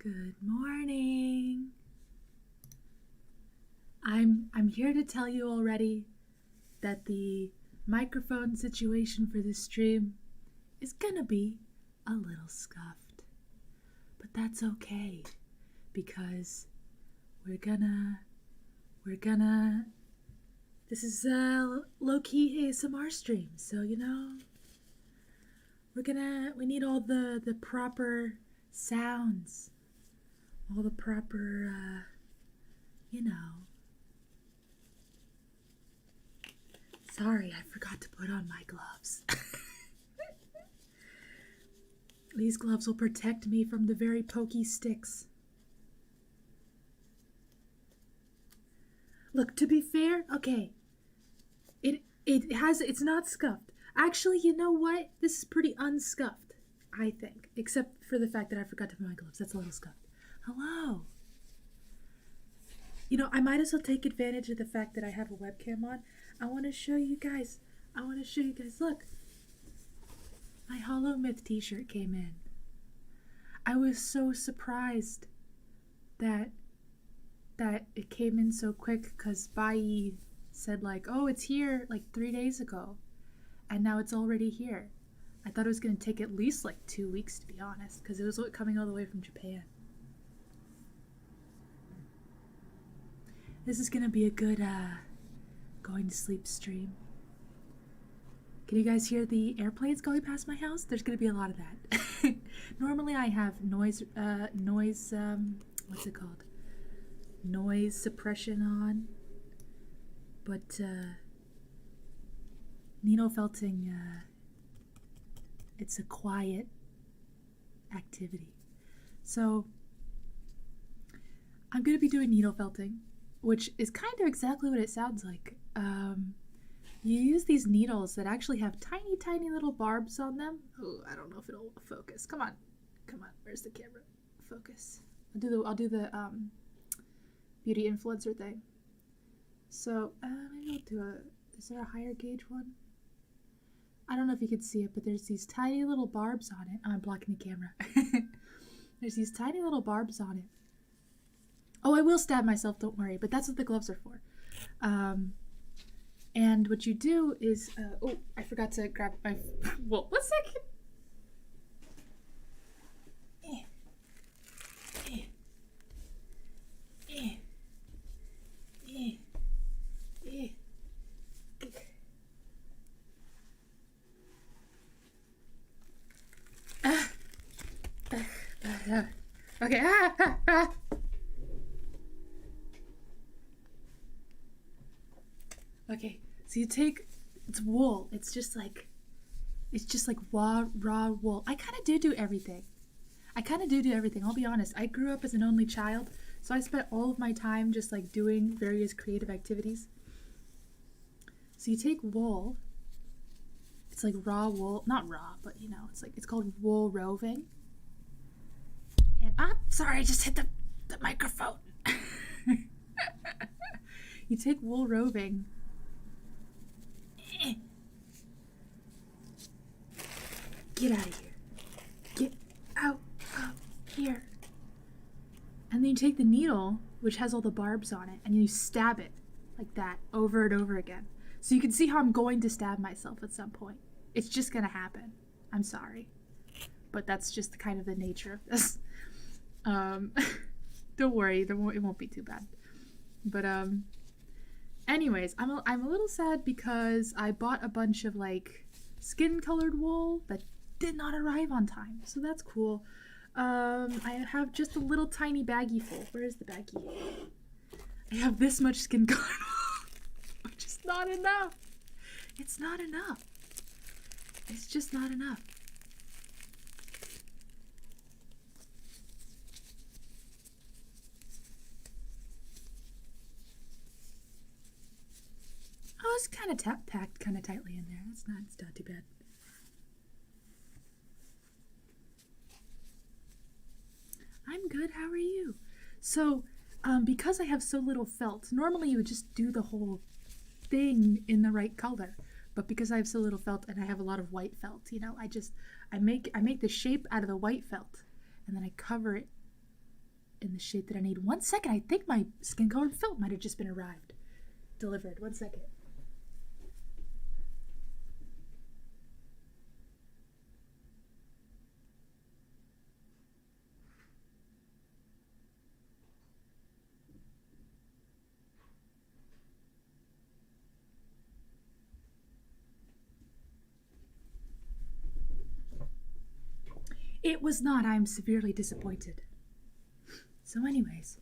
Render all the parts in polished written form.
Good morning. I'm here to tell you already that the microphone situation for this stream is gonna be a little scuffed. But that's okay because we're gonna this is a low-key ASMR stream, so you know we need all the proper sounds, all the proper you know, Sorry, I forgot to put on my gloves. These gloves will protect me from the very pokey sticks. Look, to be fair, okay. It's not scuffed. Actually, you know what? This is pretty unscuffed, I think. Except for the fact that I forgot to put my gloves. That's a little scuffed. Hello. You know, I might as well take advantage of the fact that I have a webcam on. I want to show you guys. Look. My Hollow Myth t-shirt came in. I was so surprised that it came in so quick because Bai said like, oh, it's here like 3 days ago. And now it's already here. I thought it was going to take at least like 2 weeks, to be honest, because it was coming all the way from Japan. This is going to be a good going to sleep stream. Can you guys hear the airplanes going past my house? There's going to be a lot of that. Normally I have noise, what's it called? Noise suppression on. But needle felting, it's a quiet activity. So I'm going to be doing needle felting, which is kind of exactly what it sounds like. You use these needles that actually have tiny, tiny little barbs on them. Oh, I don't know if it'll focus. Come on. Where's the camera? Focus. I'll do the beauty influencer thing. So maybe I'll do is there a higher gauge one? I don't know if you can see it, but there's these tiny little barbs on it. Oh, I'm blocking the camera. There's these tiny little barbs on it. Oh, I will stab myself, don't worry, but that's what the gloves are for. And what you do is, oh, I forgot to grab my, well, 1 second. Okay. Okay, so you take, it's wool. It's just like raw wool. I kind of do everything. I'll be honest. I grew up as an only child, so I spent all of my time just like doing various creative activities. So you take wool. It's like raw wool, not raw, but you know, it's called wool roving. And sorry, I just hit the microphone. You take wool roving. Get out of here. Get out of here. And then you take the needle, which has all the barbs on it, and you stab it like that over and over again. So you can see how I'm going to stab myself at some point. It's just going to happen. I'm sorry. But that's just kind of the nature of this. Don't worry, it won't be too bad. But anyways, I'm a little sad because I bought a bunch of like skin colored wool that did not arrive on time. So that's cool. I have just a little tiny baggie full. Where is the baggie? I have this much skin colored wool, which is not enough. It's not enough. It's just not enough. Oh, it's kind of packed kind of tightly in there. It's not too bad. I'm good. How are you? So, because I have so little felt, normally you would just do the whole thing in the right color. But because I have so little felt and I have a lot of white felt, you know, I make the shape out of the white felt, and then I cover it in the shape that I need. 1 second. I think my skin colored felt might have just been delivered. 1 second. It was not. I'm severely disappointed. So anyways.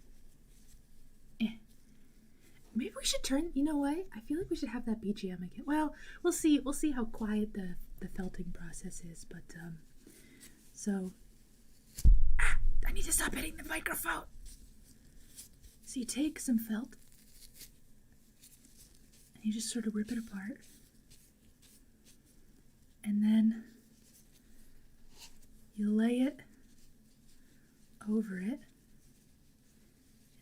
Maybe we we should turn, you know what? I feel like we should have that BGM again. Well, we'll see how quiet the felting process is, but, so, I need to stop hitting the microphone. So you take some felt, and you just sort of rip it apart, and then you lay it over it,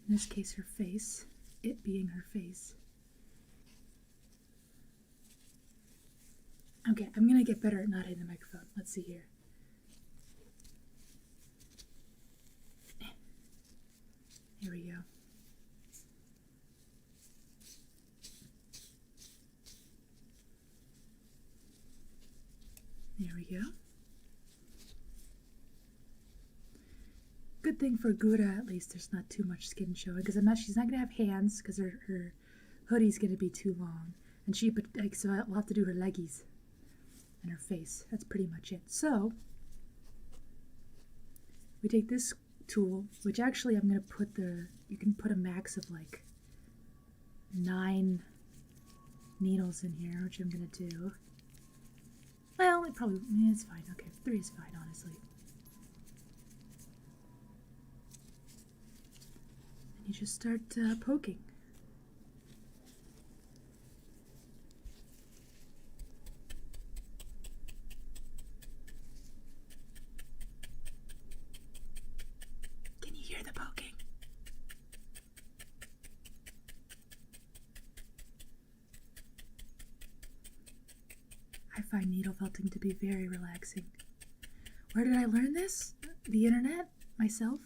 in this case her face, it being her face. Okay, I'm gonna get better at not hitting the microphone. Let's see here. Here we go. There we go. Good thing for Gura, at least, there's not too much skin showing, because she's not gonna have hands, because her hoodie's gonna be too long, and so I'll have to do her leggies and her face. That's pretty much it. So we take this tool, which actually I'm gonna put you can put a max of like 9 needles in here, which I'm gonna do. Well, it's fine. Okay, 3 is fine, honestly. And you just start poking. Can you hear the poking? I find needle felting to be very relaxing. Where did I learn this? The internet? Myself?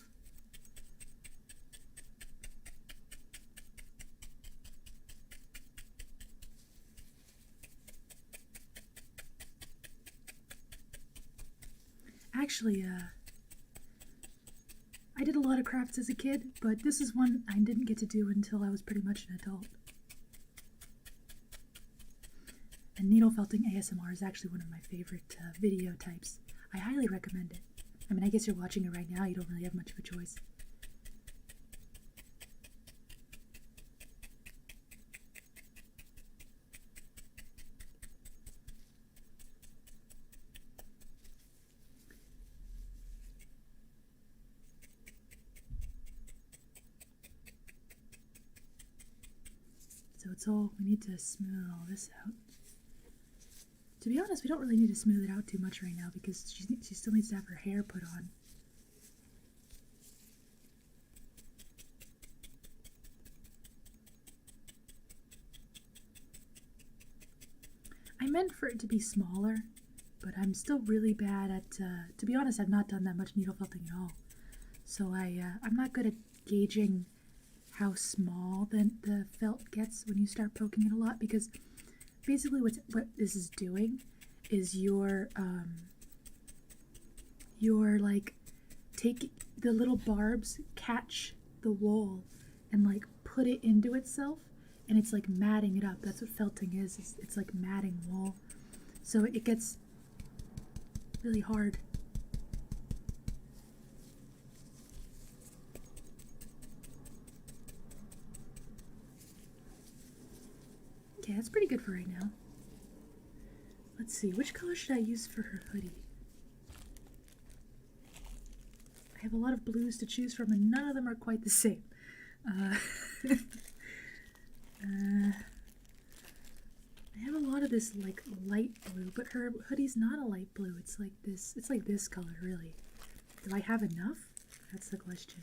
Actually, I did a lot of crafts as a kid, but this is one I didn't get to do until I was pretty much an adult. And needle felting ASMR is actually one of my favorite video types. I highly recommend it. I mean, I guess you're watching it right now, you don't really have much of a choice. So we need to smooth all this out. To be honest, we don't really need to smooth it out too much right now because she still needs to have her hair put on. I meant for it to be smaller, but I'm still really bad at, to be honest, I've not done that much needle felting at all. So I'm not good at gauging how small the felt gets when you start poking it a lot, because basically what this is doing is you're like take the little barbs, catch the wool and like put it into itself, and it's like matting it up. That's what felting is. It's like matting wool, so it gets really hard. Okay, that's pretty good for right now. Let's see, which color should I use for her hoodie? I have a lot of blues to choose from, and none of them are quite the same. I have a lot of this like light blue, but her hoodie's not a light blue. It's like this color, really. Do I have enough? That's the question.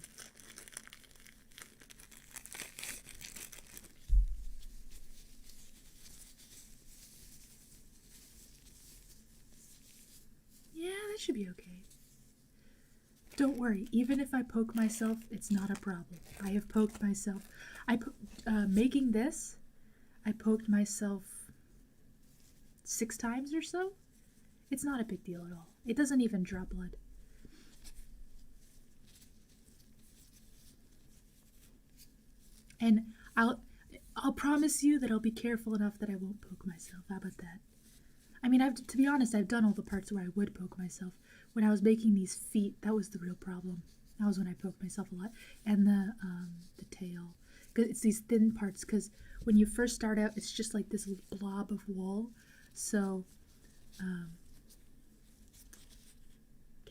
Yeah, that should be okay. Don't worry, even if I poke myself, it's not a problem. I have poked myself. Making this, I poked myself 6 times or so. It's not a big deal at all. It doesn't even draw blood. And I'll promise you that I'll be careful enough that I won't poke myself. How about that? I mean, to be honest, I've done all the parts where I would poke myself. When I was making these feet, that was the real problem. That was when I poked myself a lot. And the tail. Because it's these thin parts, because when you first start out, it's just like this blob of wool. So, can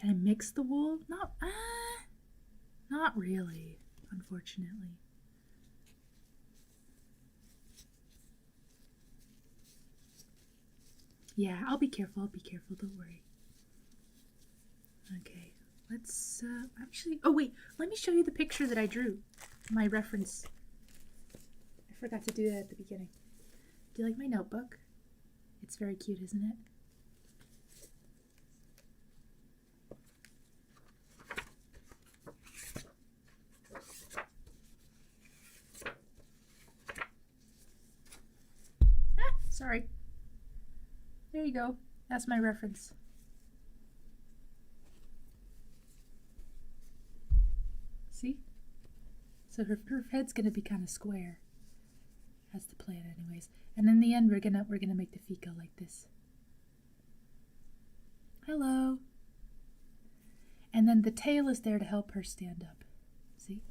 I mix the wool? Not really, unfortunately. Yeah, I'll be careful, don't worry. Okay, let's, actually, oh wait, let me show you the picture that I drew, my reference. I forgot to do that at the beginning. Do you like my notebook? It's very cute, isn't it? Sorry. There you go. That's my reference. See? So her head's gonna be kind of square. That's the plan, anyways. And in the end, we're gonna make the feet go like this. Hello. And then the tail is there to help her stand up. See?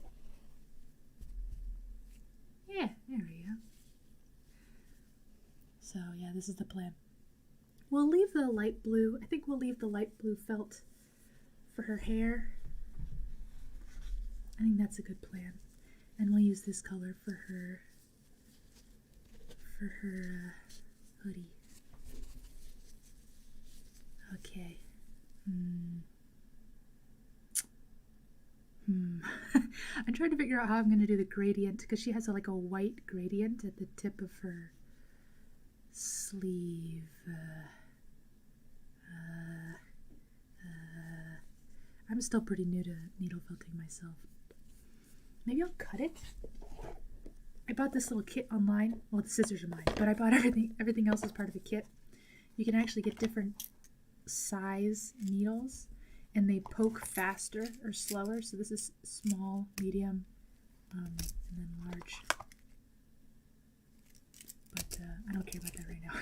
Yeah, there we go. So yeah, this is the plan. We'll leave the light blue. I think we'll leave the light blue felt for her hair. I think that's a good plan. And we'll use this color for her hoodie. Okay. I'm trying to figure out how I'm going to do the gradient because she has like a white gradient at the tip of her sleeve. I'm still pretty new to needle felting myself. Maybe I'll cut it. I bought this little kit online. Well, the scissors are mine, but I bought everything else as part of a kit. You can actually get different size needles, and they poke faster or slower. So this is small, medium, and then large. But I don't care about that right now.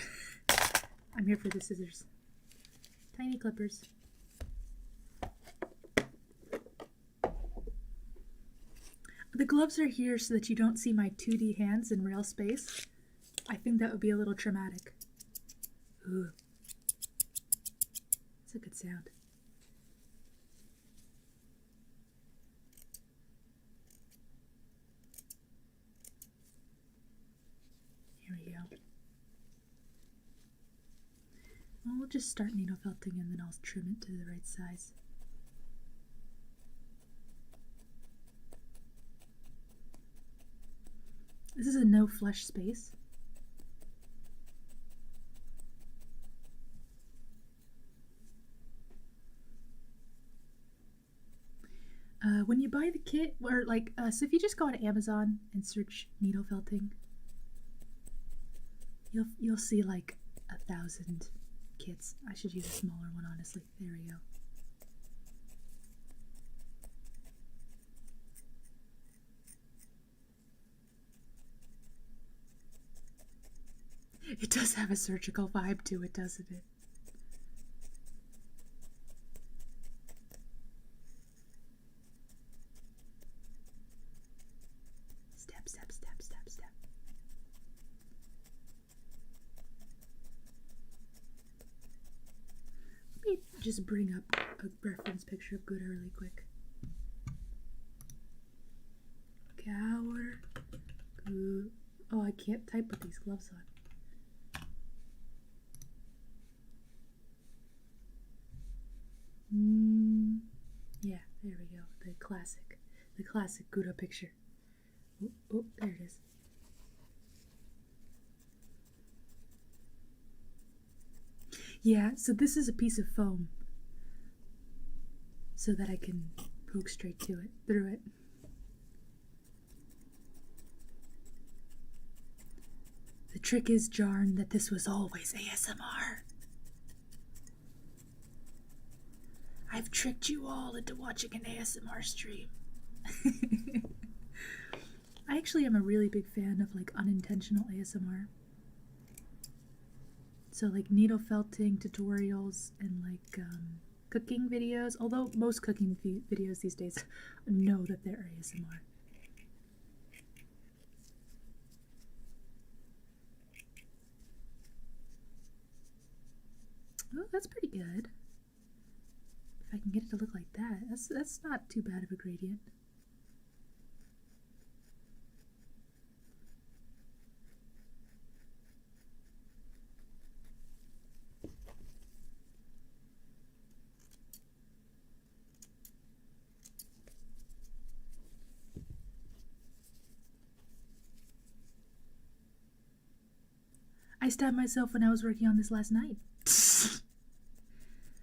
I'm here for the scissors. Tiny clippers. The gloves are here so that you don't see my 2D hands in real space. I think that would be a little traumatic. Ooh. That's a good sound. Here we go. Well, we'll just start needle felting and then I'll trim it to the right size. This is a no flesh space. When you buy the kit, or like, so if you just go on Amazon and search needle felting, you'll see like 1,000 kits. I should use a smaller one, honestly. There we go. It does have a surgical vibe to it, doesn't it? Step, step, step, step, step. Let me just bring up a reference picture of Gura really quick. Gawr. Oh, I can't type with these gloves on. Yeah, there we go. The classic Gura picture. Oh, there it is. Yeah, so this is a piece of foam so that I can poke straight through it. The trick is, Jarn, that this was always ASMR. I've tricked you all into watching an ASMR stream. I actually am a really big fan of like unintentional ASMR. So like needle felting tutorials and like cooking videos, although most cooking videos these days know that they're ASMR. Oh, that's pretty good. If I can get it to look like that, that's not too bad of a gradient. I stabbed myself when I was working on this last night.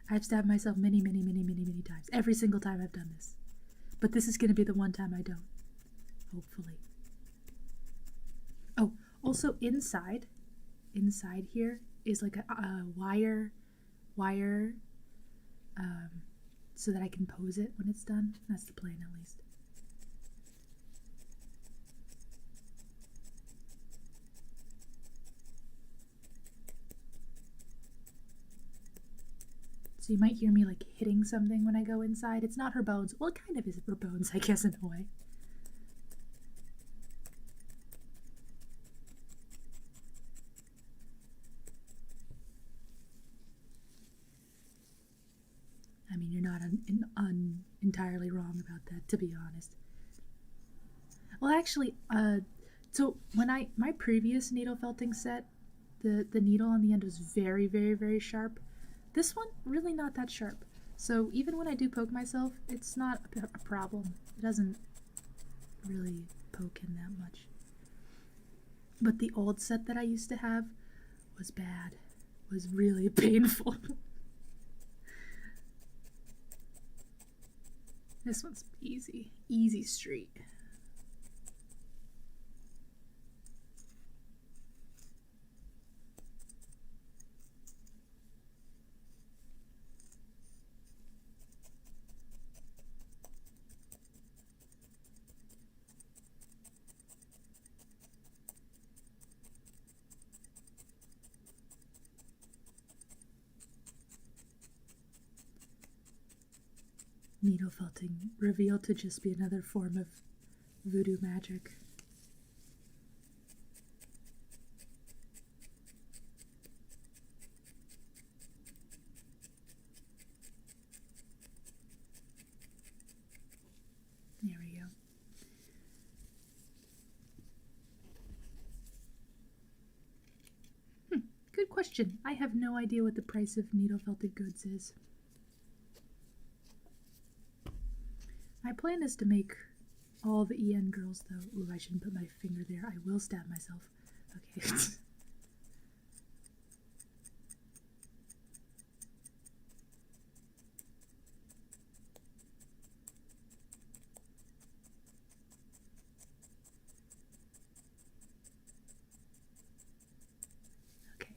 I've stabbed myself many times. Every single time I've done this. But this is going to be the one time I don't. Hopefully. Oh, also inside here is like a wire, so that I can pose it when it's done. That's the plan, at least. So you might hear me like hitting something when I go inside. It's not her bones. Well, it kind of is her bones, I guess, in a way. I mean, you're not entirely wrong about that, to be honest. Well, actually, so when my previous needle felting set, the needle on the end was very sharp. This one, really not that sharp. So even when I do poke myself, it's not a problem. It doesn't really poke in that much. But the old set that I used to have was bad. Was really painful. This one's easy. Easy street. Needle felting revealed to just be another form of voodoo magic. There we go. Good question. I have no idea what the price of needle felted goods is. My plan is to make all the EN girls, though. Ooh, I shouldn't put my finger there. I will stab myself. Okay. Okay.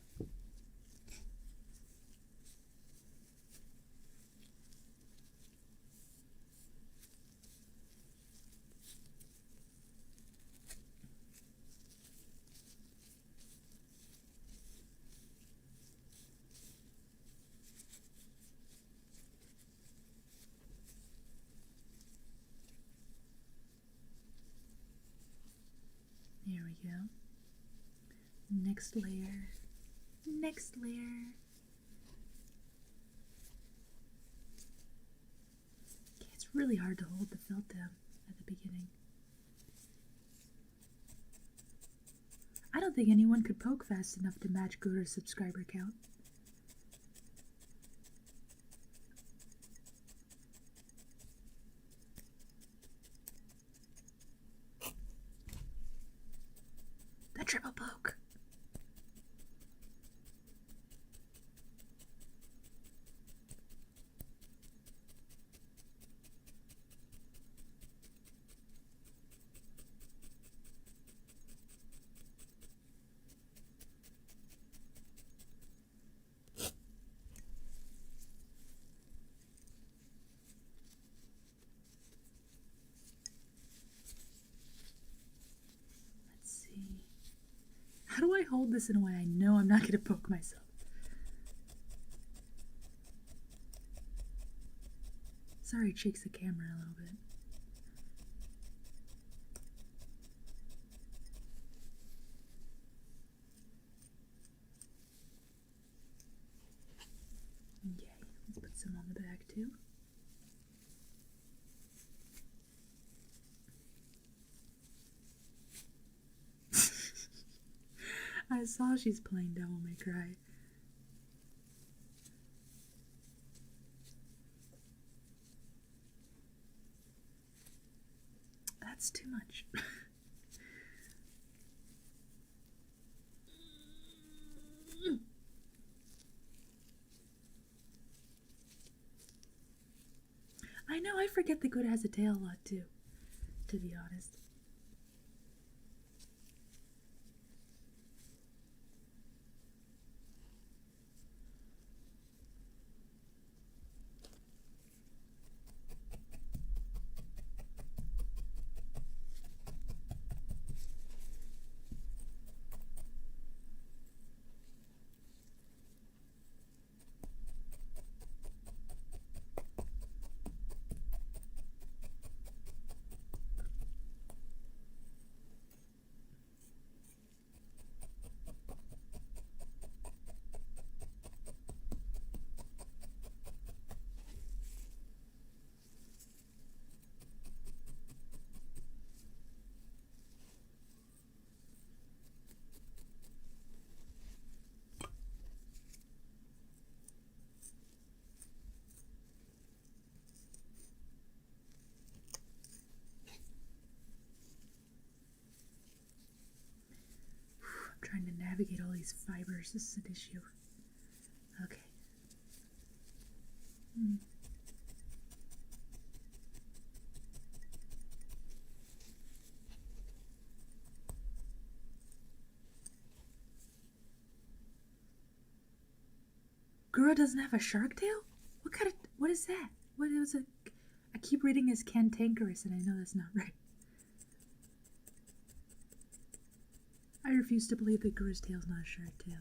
There we go. Next layer. Next layer. Okay, it's really hard to hold the felt down at the beginning. I don't think anyone could poke fast enough to match Gura's subscriber count. The triple poke. How do I hold this in a way I know I'm not going to poke myself? Sorry, it shakes the camera a little bit. too. I saw she's playing Devil May Cry. That's too much. I know, I forget the Gura has a tail a lot too, to be honest. Trying to navigate all these fibers. This is an issue. Okay. Gura doesn't have a shark tail? What is that? What was it? I keep reading as cantankerous and I know that's not right. I refuse to believe that Gura's tail is not a shark tail.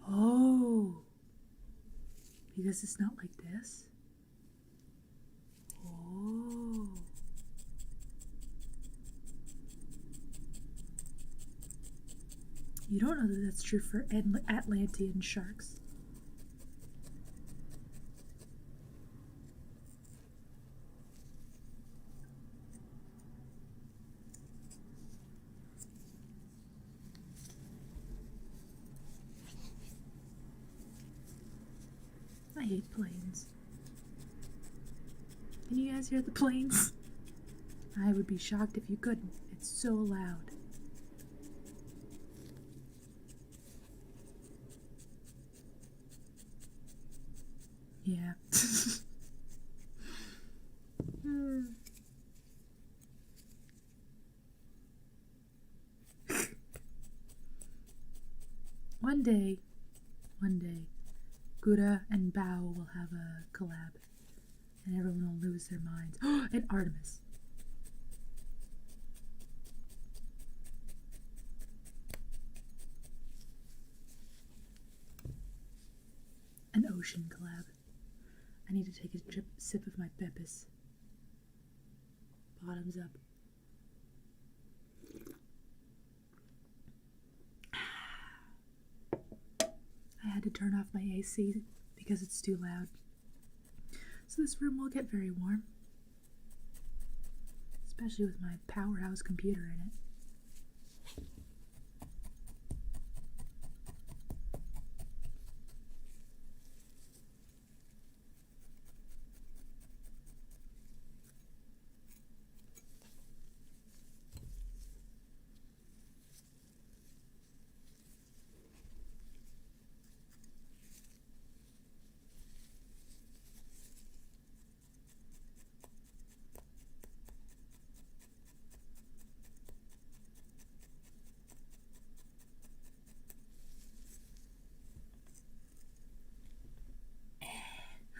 Oh, because it's not like this? Oh. You don't know that that's true for Atlantean sharks. I hate planes. Can you guys hear the planes? I would be shocked if you couldn't. It's so loud. Yeah. One day, Gura and Bao will have a collab, and everyone will lose their minds. And Artemis. An ocean collab. I need to take a sip of my Pepis. Bottoms up. I had to turn off my AC because it's too loud. So this room will get very warm. Especially with my powerhouse computer in it.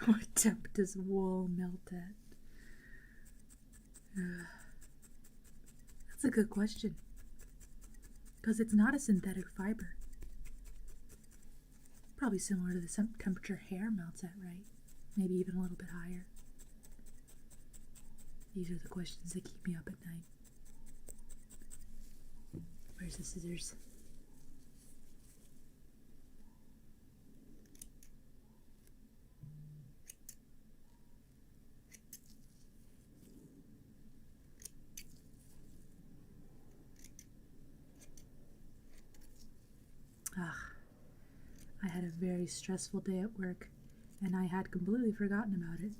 What temp does wool melt at? That's a good question. Because it's not a synthetic fiber. Probably similar to the temperature hair melts at, right? Maybe even a little bit higher. These are the questions that keep me up at night. Where's the scissors? I had a very stressful day at work, and I had completely forgotten about it.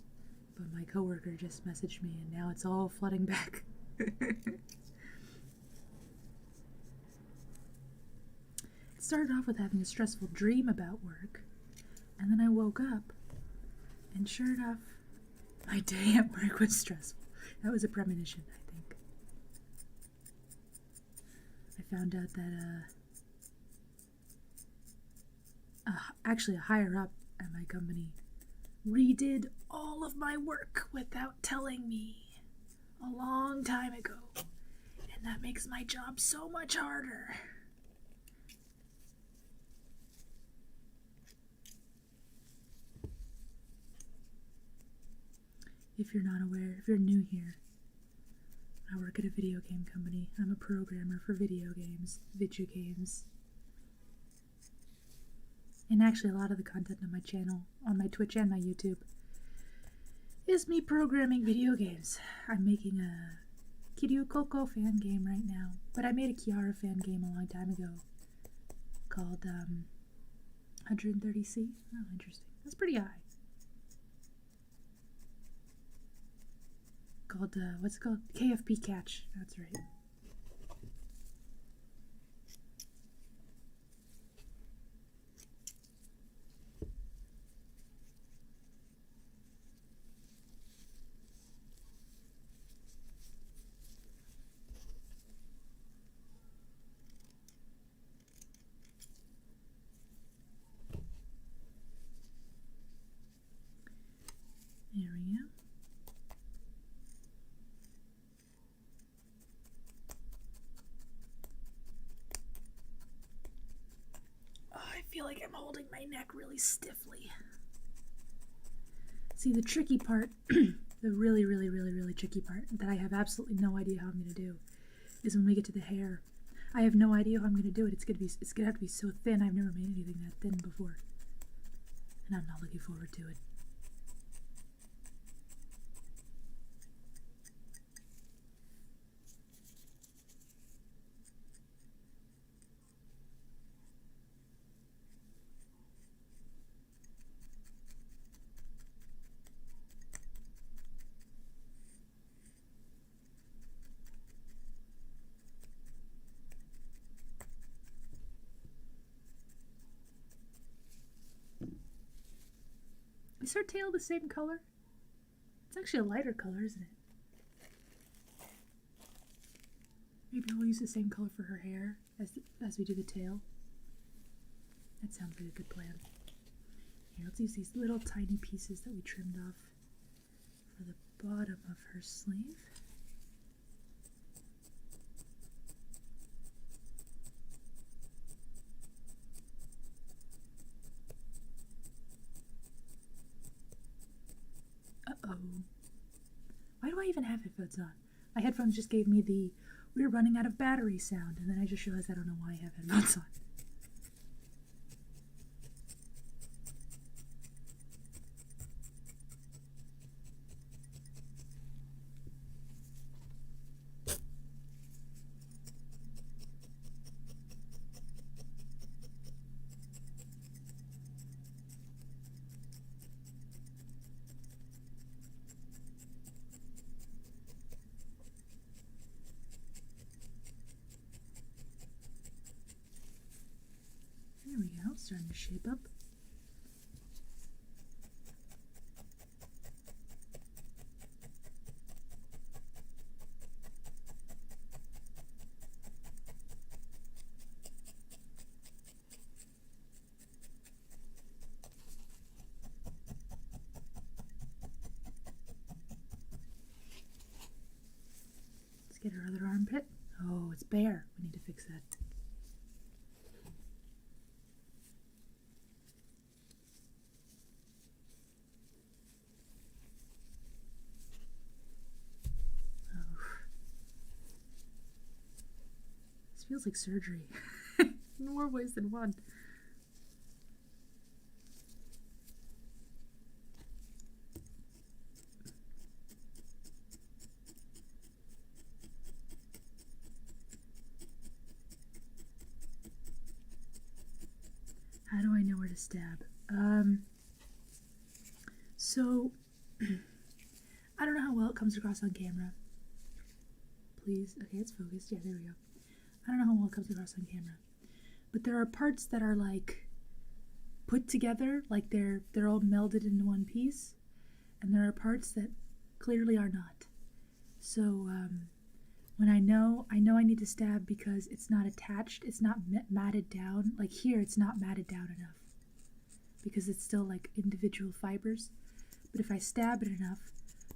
But my coworker just messaged me, and now it's all flooding back. It started off with having a stressful dream about work, and then I woke up, and sure enough, my day at work was stressful. That was a premonition, I think. I found out that, actually a higher up at my company redid all of my work without telling me a long time ago. And that makes my job so much harder. If you're not aware, if you're new here, I work at a video game company. I'm a programmer for video games. And actually, a lot of the content on my channel, on my Twitch and my YouTube, is me programming video games. I'm making a Kiryu Coco fan game right now, but I made a Kiara fan game a long time ago called 130C. Oh, interesting. That's pretty high. Called, what's it called? KFP Catch. That's right. There we go. Oh, I feel like I'm holding my neck really stiffly. See, the tricky part, the really tricky part that I have absolutely no idea how I'm going to do is when we get to the hair. I have no idea how I'm going to do it. It's going to have to be so thin. I've never made anything that thin before. And I'm not looking forward to it. Is her tail the same color? It's actually a lighter color, isn't it? Maybe we'll use the same color for her hair as we do the tail. That sounds like a good plan. Here, let's use these little tiny pieces that we trimmed off for the bottom of her sleeve. Uh-oh. Why do I even have headphones on? My headphones just gave me the "we're running out of battery" sound, and then I just realized I don't know why I have headphones on. There we go, starting to shape up. armpit? Oh, it's bare. We need to fix that. Oh. This feels like surgery. In more ways than one. How do I know where to stab? So, I don't know how well it comes across on camera. Please. Okay, it's focused. Yeah, there we go. I don't know how well it comes across on camera. But there are parts that are like put together, like they're all melded into one piece. And there are parts that clearly are not. So, when I know I need to stab because it's not attached, it's not matted down. Like here, it's not matted down enough because it's still like individual fibers. But if I stab it enough,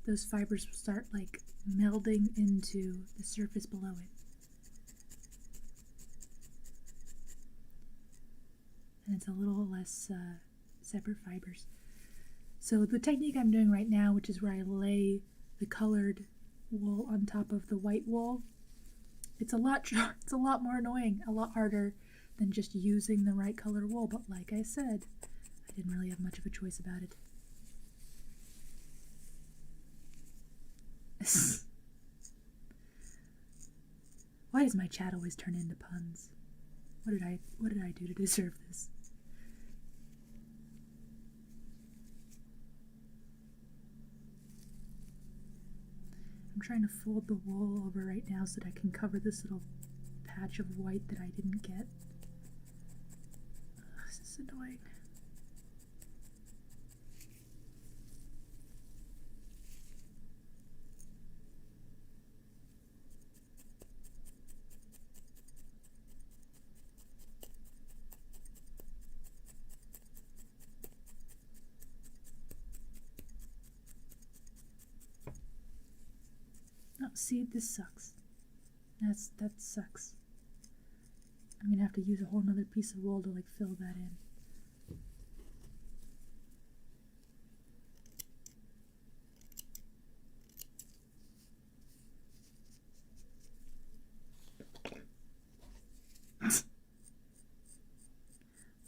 those fibers will start like melding into the surface below it. And it's a little less separate fibers. So the technique I'm doing right now, which is where I lay the colored wool on top of the white wool, it's a lot more annoying, a lot harder than just using the right color wool. But like I said, I didn't really have much of a choice about it. Why does my chat always turn into puns? What did I do to deserve this? I'm trying to fold the wool over right now so that I can cover this little patch of white that I didn't get. Ugh, this is annoying. Oh, see, this sucks. That sucks. I'm gonna have to use a whole nother piece of wool to like fill that in.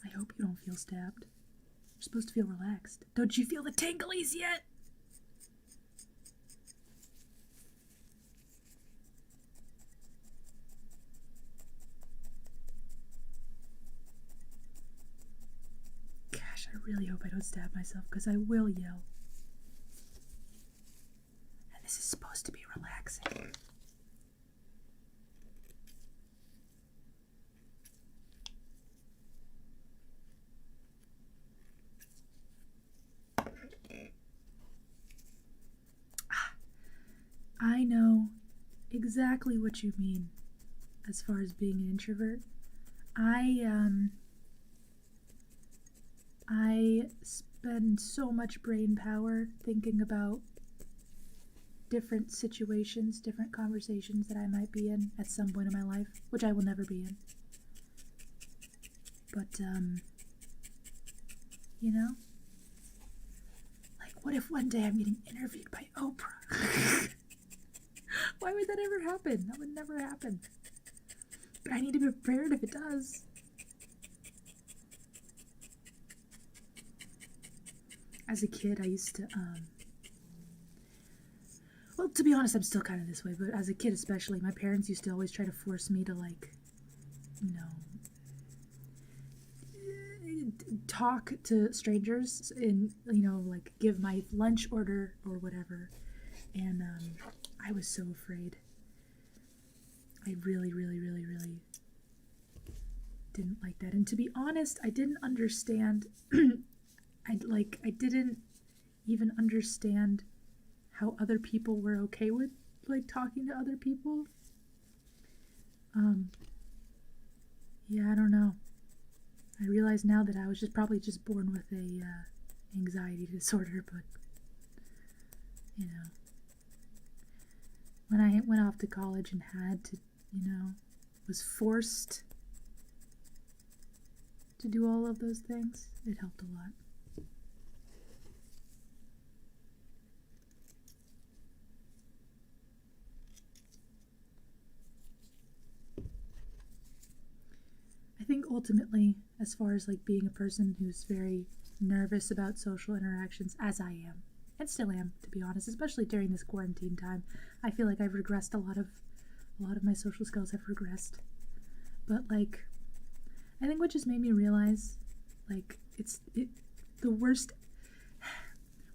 I hope you don't feel stabbed. You're supposed to feel relaxed. Don't you feel the tinglies yet? Gosh, I really hope I don't stab myself because I will yell. And this is supposed to be relaxing. I know exactly what you mean as far as being an introvert. I spend so much brain power thinking about different situations, different conversations that I might be in at some point in my life, which I will never be in. But, you know? Like, what if one day I'm getting interviewed by Oprah? Why would that ever happen? That would never happen. But I need to be prepared if it does. As a kid, I used to, well, to be honest, I'm still kind of this way, but as a kid especially, my parents used to always try to force me to, like, you know, talk to strangers and, you know, like, give my lunch order or whatever. And, I was so afraid. I really, really, really, really didn't like that. And to be honest, I didn't understand, I didn't even understand how other people were okay with, like, talking to other people. Yeah, I don't know. I realize now that I was probably just born with a, anxiety disorder, but, you know. when I went off to college and had to, was forced to do all of those things, it helped a lot. I think ultimately, as far as like being a person who's very nervous about social interactions, as I am, and still am, to be honest, especially during this quarantine time, I feel like I've regressed a lot of my social skills have regressed. But like, I think what just made me realize, like, the worst.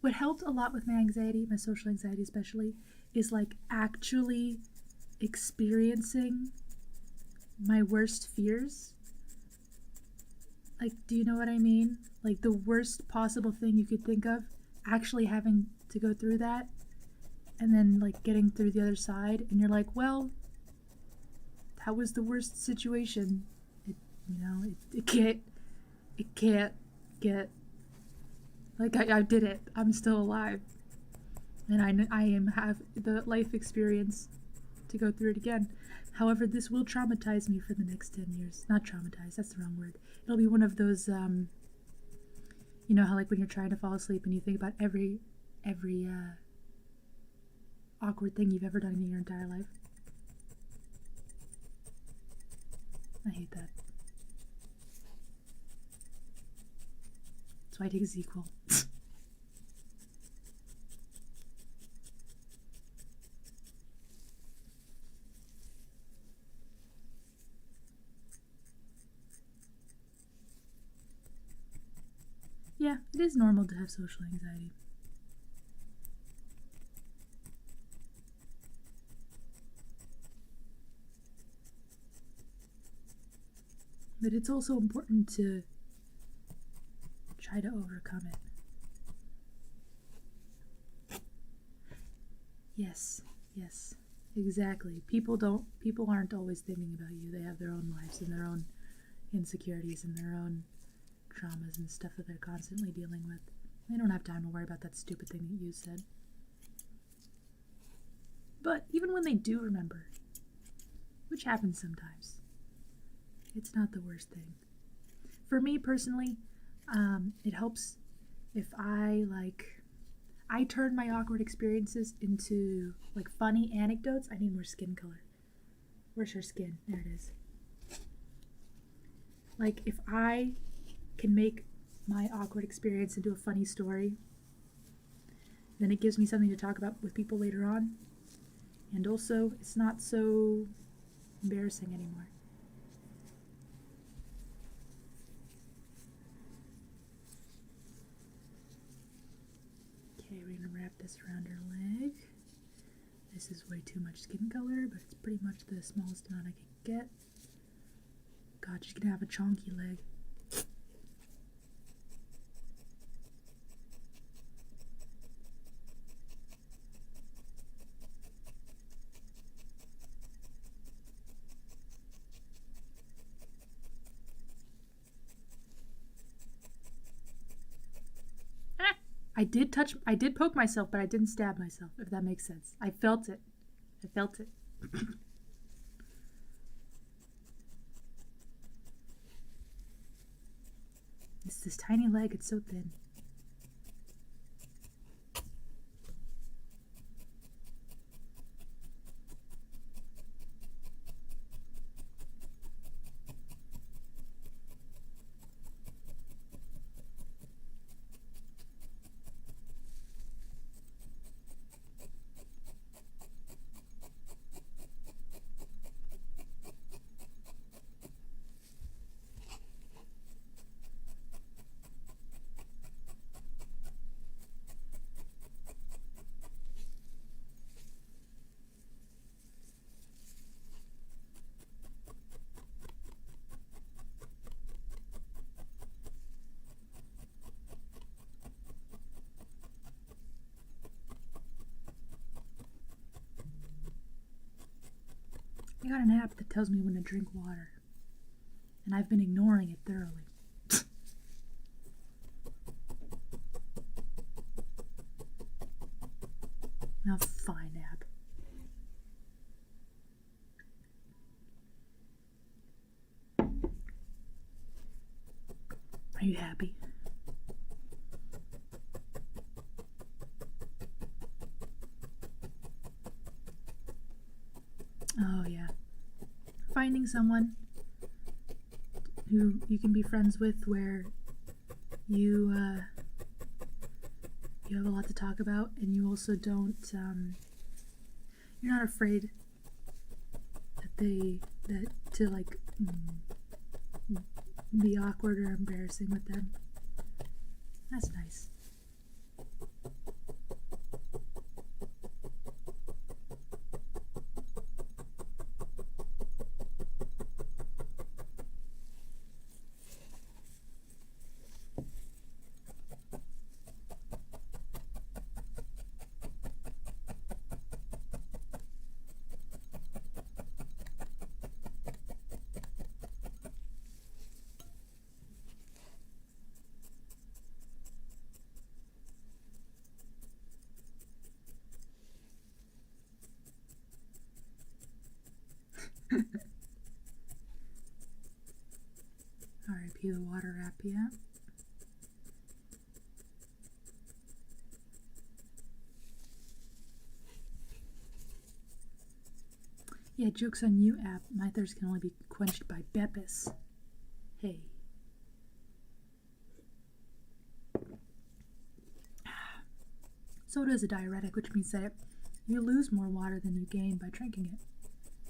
What helped a lot with my anxiety, my social anxiety especially, is like actually experiencing my worst fears. Like, do you know what I mean? Like, the worst possible thing you could think of, actually having to go through that, and then, like, getting through the other side, and you're like, well, that was the worst situation. It can't get, like, I did it. I'm still alive. And I have the life experience to go through it again. However, this will traumatize me for the next 10 years. Not traumatize, that's the wrong word. It'll be one of those, you know how like when you're trying to fall asleep and you think about every awkward thing you've ever done in your entire life. I hate that. That's why I take a sequel. Yeah, it is normal to have social anxiety. But it's also important to try to overcome it. Yes, exactly. People aren't always thinking about you. They have their own lives and their own insecurities and their own traumas and stuff that they're constantly dealing with. They don't have time to worry about that stupid thing that you said. But even when they do remember, which happens sometimes, it's not the worst thing. For me personally, it helps if I turn my awkward experiences into like funny anecdotes. I need more skin color. Where's her skin? There it is. Like if I can make my awkward experience into a funny story, then it gives me something to talk about with people later on. And also, it's not so embarrassing anymore. Okay, we're gonna wrap this around her leg. This is way too much skin color, but it's pretty much the smallest amount I could get. God, she's gonna have a chonky leg. I did poke myself, but I didn't stab myself, if that makes sense. I felt it. It's this tiny leg, it's so thin. I got an app that tells me when to drink water, and I've been ignoring it thoroughly. Now, fine app. you happy? Oh, yeah. Finding someone who you can be friends with where you you have a lot to talk about, and you also don't you're not afraid that to like be awkward or embarrassing with them. That's nice. R.I.P. the water app, yeah. Yeah, joke's on you, app. My thirst can only be quenched by Beppis. Hey. Soda is a diuretic, which means that you lose more water than you gain by drinking it.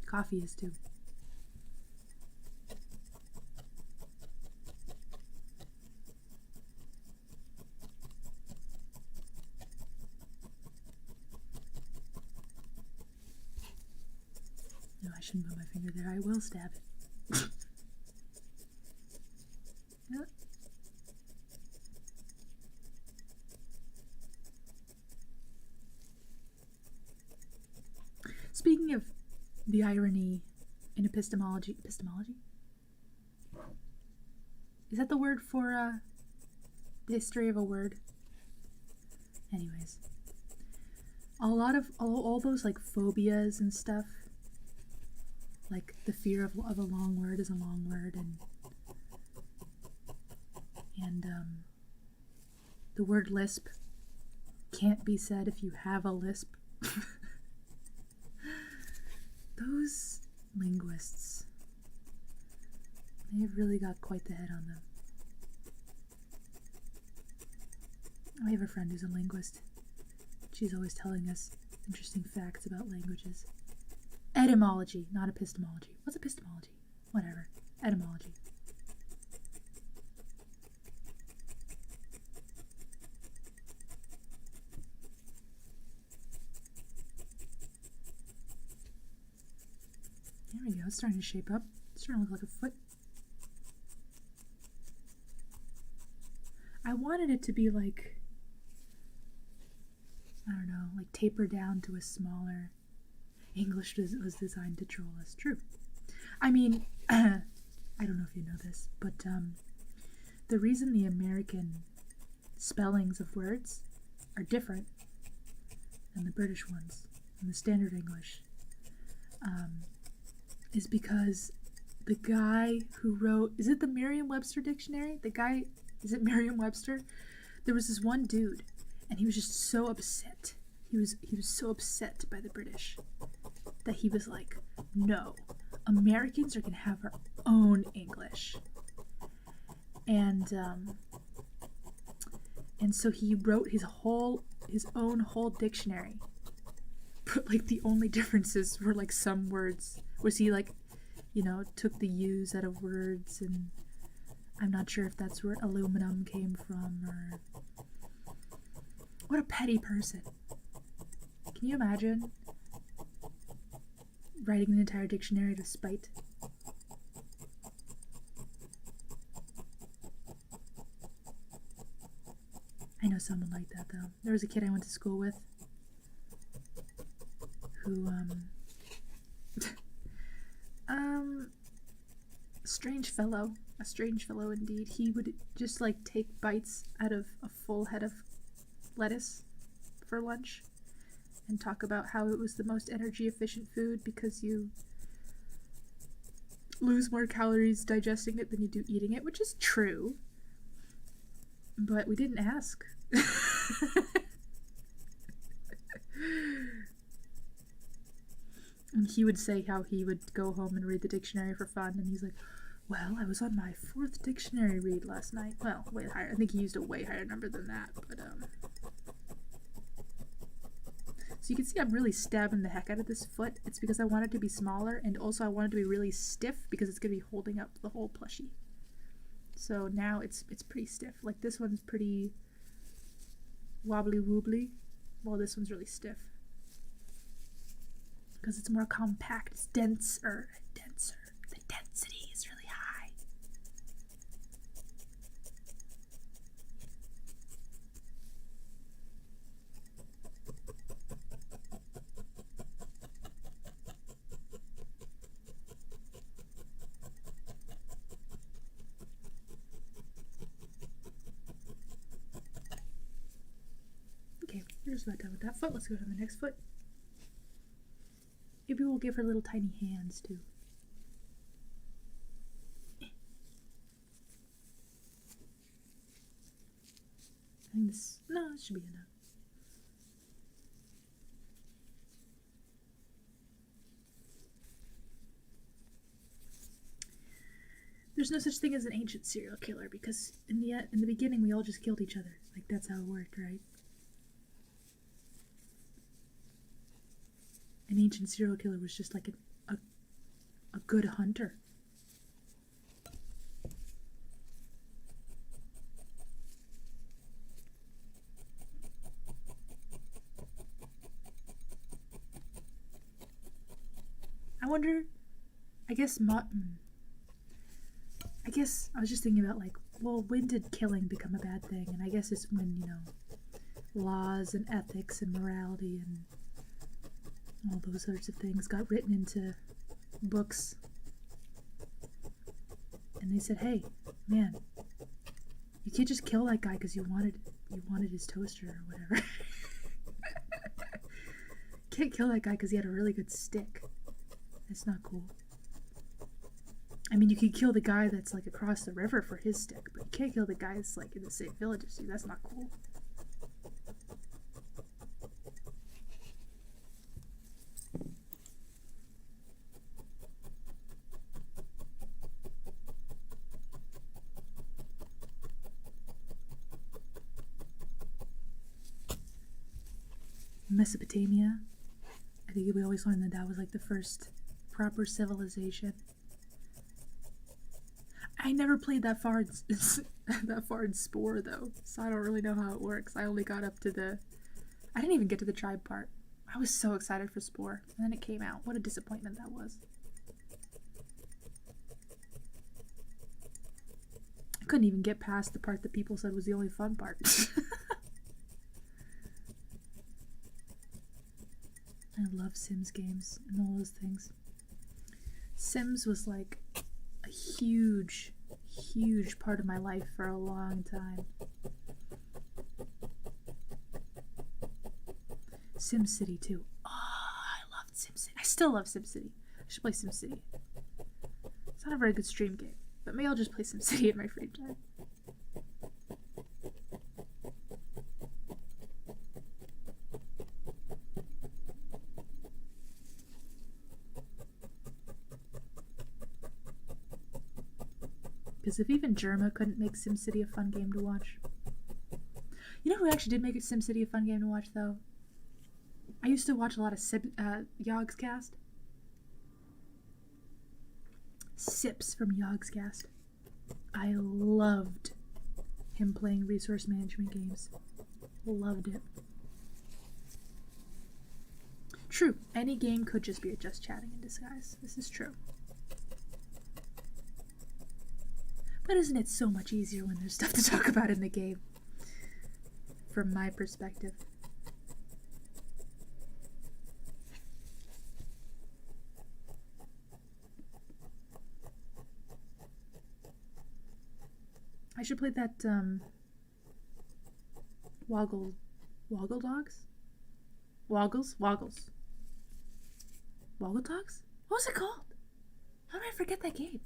Coffee is too. No, I shouldn't put my finger there. I will stab it. Yep. Speaking of the irony in epistemology, is that the word for the history of a word? Anyways, a lot of all those like phobias and stuff, like the fear of a long word is a long word, and the word lisp can't be said if you have a lisp. Those linguists, they've really got quite the head on them. I have a friend who's a linguist. She's always telling us interesting facts about languages. Etymology, not epistemology. What's epistemology? Whatever. Etymology. There we go. It's starting to shape up. It's starting to look like a foot. I wanted it to be like, I don't know, like taper down to a smaller. English was designed to troll us. True. I mean, I don't know if you know this, but the reason the American spellings of words are different than the British ones in the standard English is because the guy who wrote, is it the Merriam-Webster dictionary? Is it Merriam-Webster? There was this one dude, and he was just so upset. He was so upset by the British that he was like, no, Americans are gonna have our own English. And so he wrote his own whole dictionary. But like the only differences were like some words was he like, took the U's out of words, and I'm not sure if that's where aluminum came from, or what a petty person. Can you imagine writing an entire dictionary to spite? I know someone like that though. There was a kid I went to school with who a strange fellow indeed. He would just like take bites out of a full head of lettuce for lunch and talk about how it was the most energy efficient food because you lose more calories digesting it than you do eating it, which is true. But we didn't ask. And he would say how he would go home and read the dictionary for fun, and he's like, well, I was on my 4th dictionary read last night. Well, way higher. I think he used a way higher number than that, but so you can see I'm really stabbing the heck out of this foot. It's because I want it to be smaller, and also I want it to be really stiff because it's going to be holding up the whole plushie. So now it's pretty stiff. Like this one's pretty wobbly woobly, while this one's really stiff. Because it's more compact, it's denser. The density is really high. Okay, we're just about done with that foot. Let's go to the next foot. Maybe we'll give her little tiny hands too. I think this should be enough. There's no such thing as an ancient serial killer because in the beginning we all just killed each other. Like that's how it worked, right? An ancient serial killer was just like a good hunter. I wonder, I guess I was just thinking about like, well, when did killing become a bad thing? And I guess it's when, laws and ethics and morality and all those sorts of things got written into books. And they said, hey, man, you can't just kill that guy because you wanted his toaster or whatever. You can't kill that guy because he had a really good stick. That's not cool. I mean, you could kill the guy that's like across the river for his stick, but you can't kill the guy that's like in the same village as you. That's not cool. Mesopotamia. I think we always learned that was like the first proper civilization. I never played that far in Spore though, so I don't really know how it works. I only got up to I didn't even get to the tribe part. I was so excited for Spore, and then it came out. What a disappointment that was. I couldn't even get past the part that people said was the only fun part. I love Sims games and all those things. Sims was like a huge part of my life for a long time. SimCity too. Oh, I loved SimCity. I still love SimCity. I should play SimCity. It's not a very good stream game, but maybe I'll just play SimCity in my free time. Because if even Germa couldn't make SimCity a fun game to watch. You know who actually did make SimCity a fun game to watch, though? I used to watch a lot of Yogscast. Sips from Yogscast. I loved him playing resource management games. Loved it. True, any game could just be a just chatting in disguise. This is true. But isn't it so much easier when there's stuff to talk about in the game? From my perspective. I should play that, Woggle Dogs? Woggle Dogs? What was it called? How did I forget that game?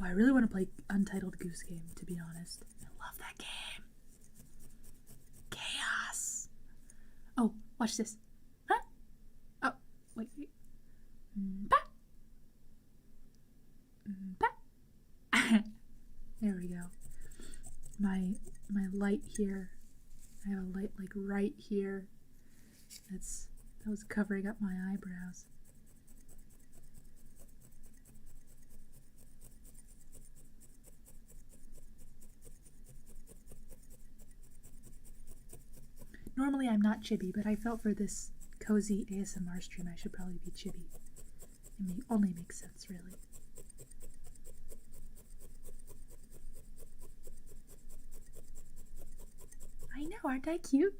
Oh, I really want to play Untitled Goose Game, to be honest. I love that game. Chaos. Oh, watch this. Huh? Oh, wait. Bah. Bah. There we go. My light here. I have a light like right here. That was covering up my eyebrows. Normally I'm not chibi, but I felt for this cozy ASMR stream I should probably be chibi. It only makes sense, really. I know, aren't I cute?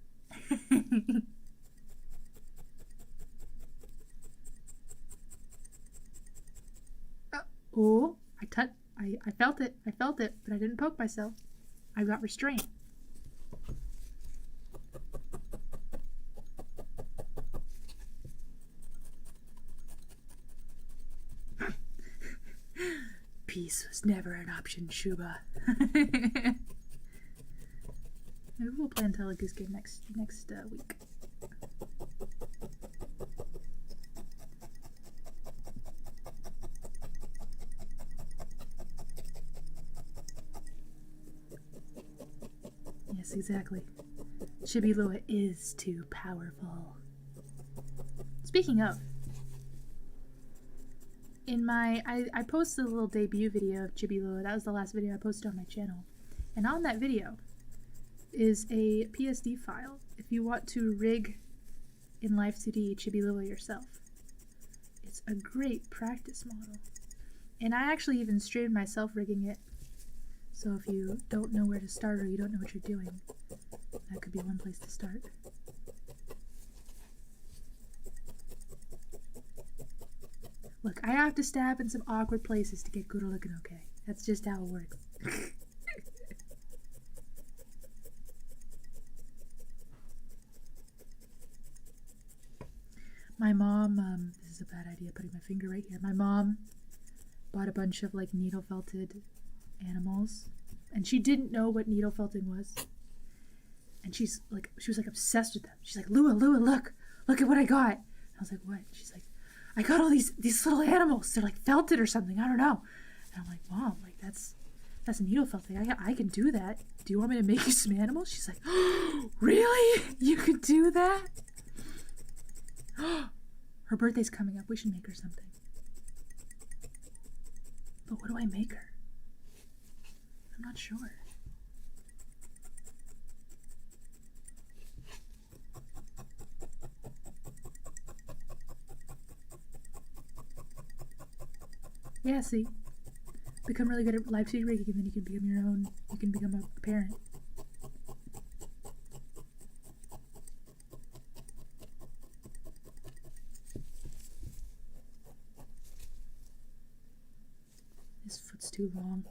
Oh, I felt it, but I didn't poke myself. I got restraint. Peace was never an option, Shuba. Maybe we'll play Untitled Goose Game next week. Yes, exactly. Chibi Lua is too powerful. Speaking of, I posted a little debut video of Chibi Lua. That was the last video I posted on my channel. And on that video is a PSD file if you want to rig in Live 2D Chibi Lua yourself. It's a great practice model. And I actually even streamed myself rigging it. So if you don't know where to start or you don't know what you're doing, that could be one place to start. Look, I have to stab in some awkward places to get Gura looking okay. That's just how it works. My mom, this is a bad idea, putting my finger right here. My mom bought a bunch of like needle felted animals, and she didn't know what needle felting was. And she was like obsessed with them. She's like, Lua, look at what I got. And I was like, what? She's like, I got all these little animals. They're like felted or something. I don't know. And I'm like, Mom, like that's needle felting. I can do that. Do you want me to make you some animals? She's like, oh, really? You could do that? Her birthday's coming up. We should make her something. But what do I make her? I'm not sure. Yeah, see? Become really good at live stream rigging and then you can become your own, you can become a parent. This foot's too long.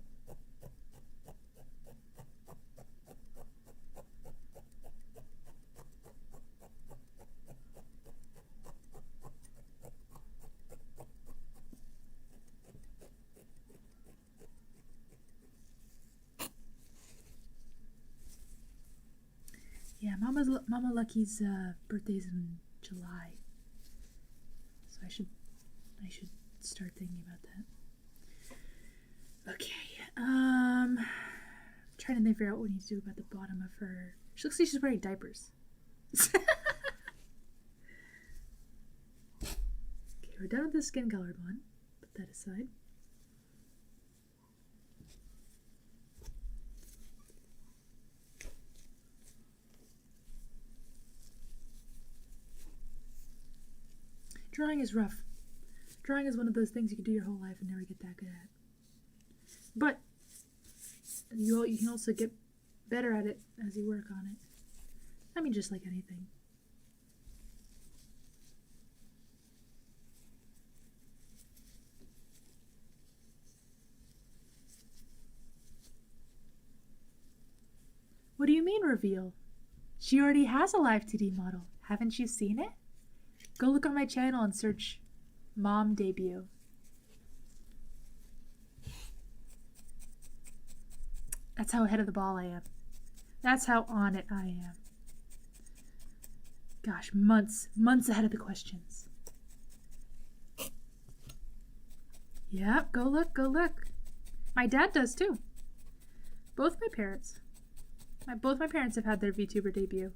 Yeah, Mama Lucky's birthday's in July, so I should start thinking about that. Okay, trying to figure out what we need to do about the bottom of her. She looks like she's wearing diapers. Okay, we're done with the skin colored one. Put that aside. Drawing is rough. Drawing is one of those things you can do your whole life and never get that good at. But you can also get better at it as you work on it. I mean, just like anything. What do you mean reveal? She already has a live 2D model. Haven't you seen it? Go look on my channel and search Mom Debut. That's how ahead of the ball I am. That's how on it I am. Gosh, months ahead of the questions. Yep, go look. My dad does too. Both my parents. Both my parents have had their VTuber debut.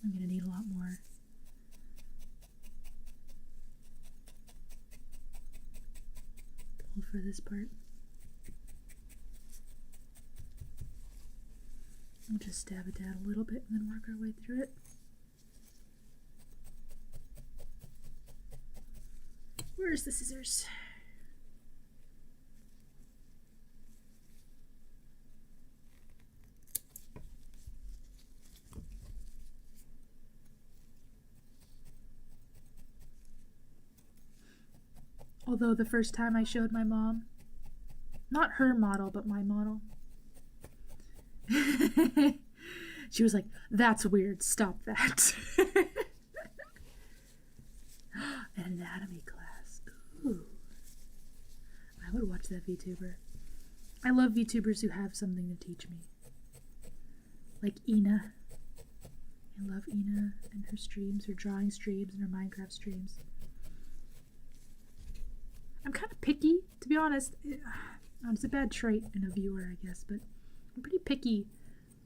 I'm gonna need a lot more. Pull for this part. We'll just stab it down a little bit and then work our way through it. Where's the scissors? Although the first time I showed my mom, not her model, but my model, she was like, "That's weird, stop that." An anatomy class. Ooh. I would watch that VTuber. I love VTubers who have something to teach me. Like Ina. I love Ina and her streams, her drawing streams, and her Minecraft streams. I'm kind of picky, to be honest. It's a bad trait in a viewer, I guess, but I'm pretty picky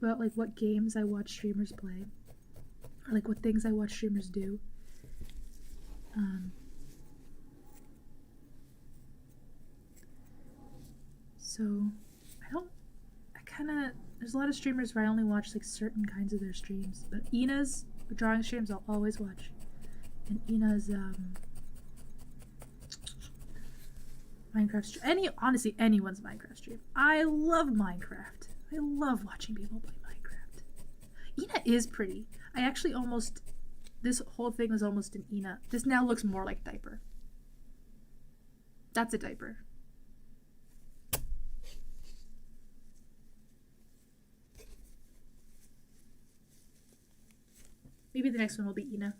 about like what games I watch streamers play, or like what things I watch streamers do. So there's a lot of streamers where I only watch like certain kinds of their streams, but Ina's drawing streams I'll always watch, and Ina's Minecraft stream. Honestly, anyone's Minecraft stream. I love Minecraft. I love watching people play Minecraft. Ina is pretty. I actually this whole thing was almost an Ina. This now looks more like a diaper. That's a diaper. Maybe the next one will be Ina.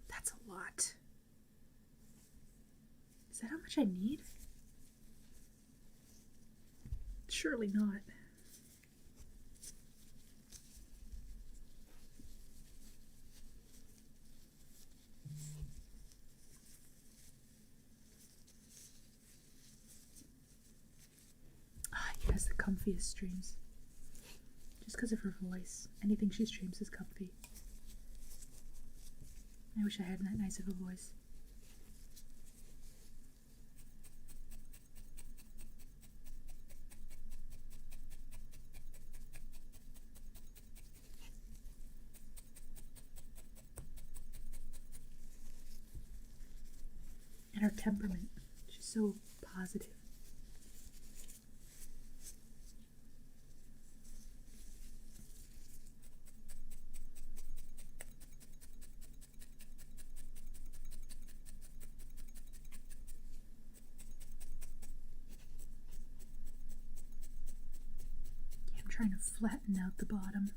That's a lot. Is that how much I need? Surely not. He has the comfiest streams. Just because of her voice. Anything she streams is comfy. I wish I had that nice of a voice. And her temperament. She's so positive. Trying to flatten out the bottom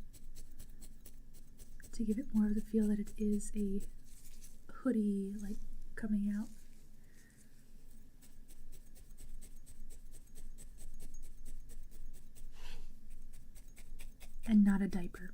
to give it more of the feel that it is a hoodie, like, coming out. And not a diaper.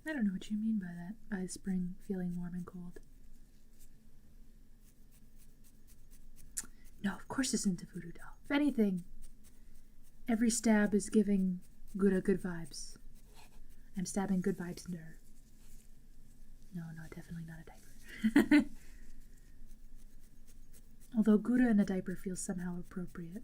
I don't know what you mean by that, by spring feeling warm and cold. No, of course this isn't a voodoo doll. If anything, every stab is giving Gura good vibes. I'm stabbing good vibes into her. No, definitely not a diaper. Although Gura in a diaper feels somehow appropriate.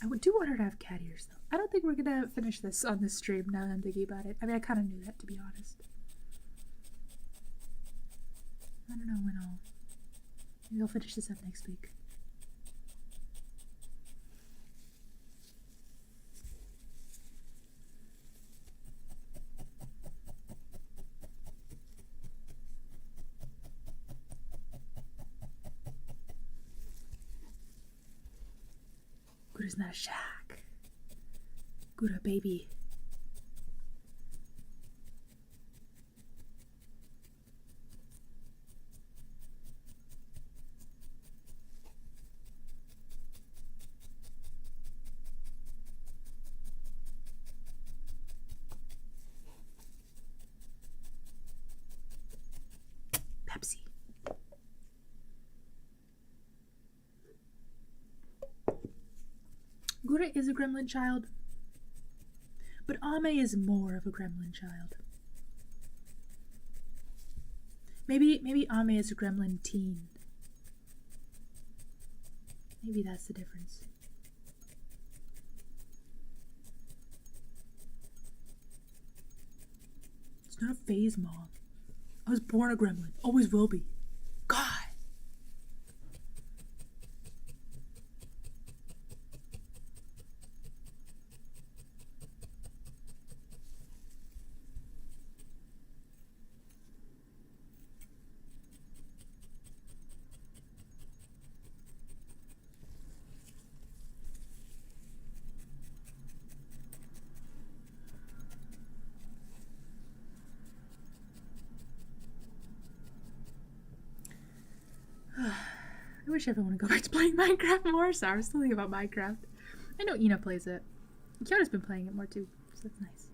I do want her to have cat ears, though. I don't think we're gonna finish this on this stream now that I'm thinking about it. I mean, I kind of knew that, to be honest. I don't know when maybe I'll finish this up next week. Gura's not a shack. Gura, baby. Pepsi. Gura is a gremlin child, but Ame is more of a gremlin child. Maybe Ame is a gremlin teen. Maybe that's the difference. It's not a phase, Mom. I was born a gremlin. Always will be. God. I wish everyone would go back to playing Minecraft more. Sorry, I was still thinking about Minecraft. I know Ina plays it. Kyona's been playing it more too, so that's nice.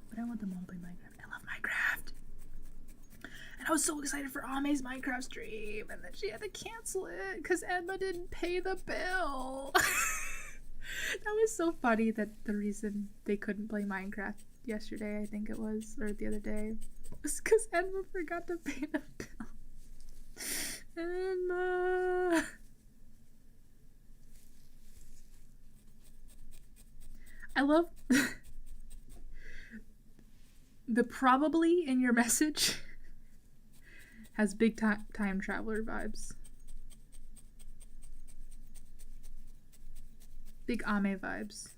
But I want them all to play Minecraft. I love Minecraft. And I was so excited for Ame's Minecraft stream, and then she had to cancel it because Emma didn't pay the bill. That was so funny that the reason they couldn't play Minecraft yesterday, I think it was, or the other day, was because Emma forgot to pay the bill. Emma. I love the probably in your message has big time traveler vibes. Big Ame vibes.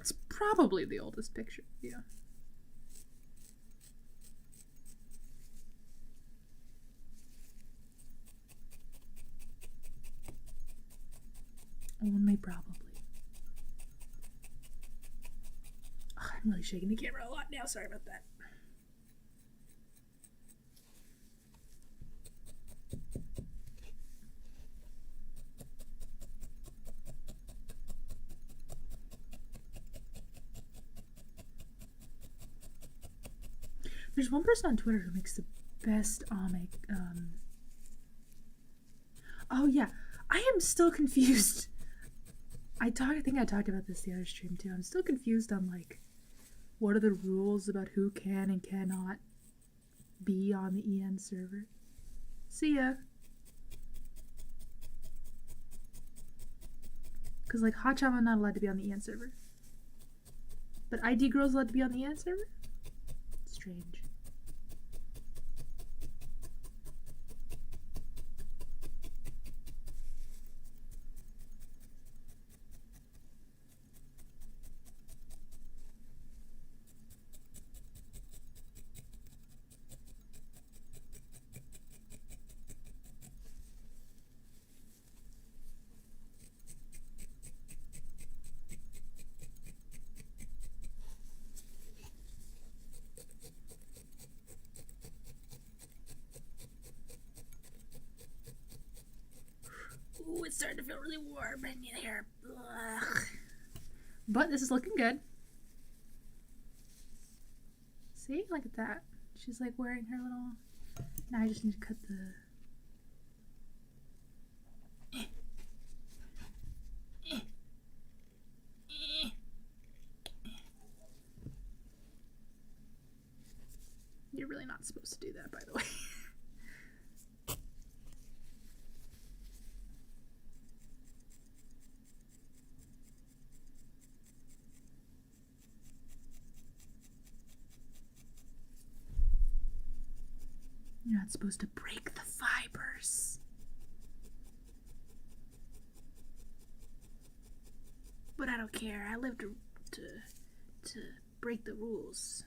It's probably the oldest picture, yeah. Only probably. Oh, I'm really shaking the camera a lot now. Sorry about that. There's one person on Twitter who makes the best Ame. Oh yeah, I am still confused. I think I talked about this the other stream too. I'm still confused on like, what are the rules about who can and cannot be on the EN server? See ya. Cause like Hachama not allowed to be on the EN server, but ID Girl's allowed to be on the EN server. Strange. Ooh, it's starting to feel really warm in here. Ugh. But this is looking good. See? Look at that. She's like wearing her little... Now I just need to cut the... You're really not supposed to do that, by the way. You're not supposed to break the fibers. But I don't care. I live to break the rules.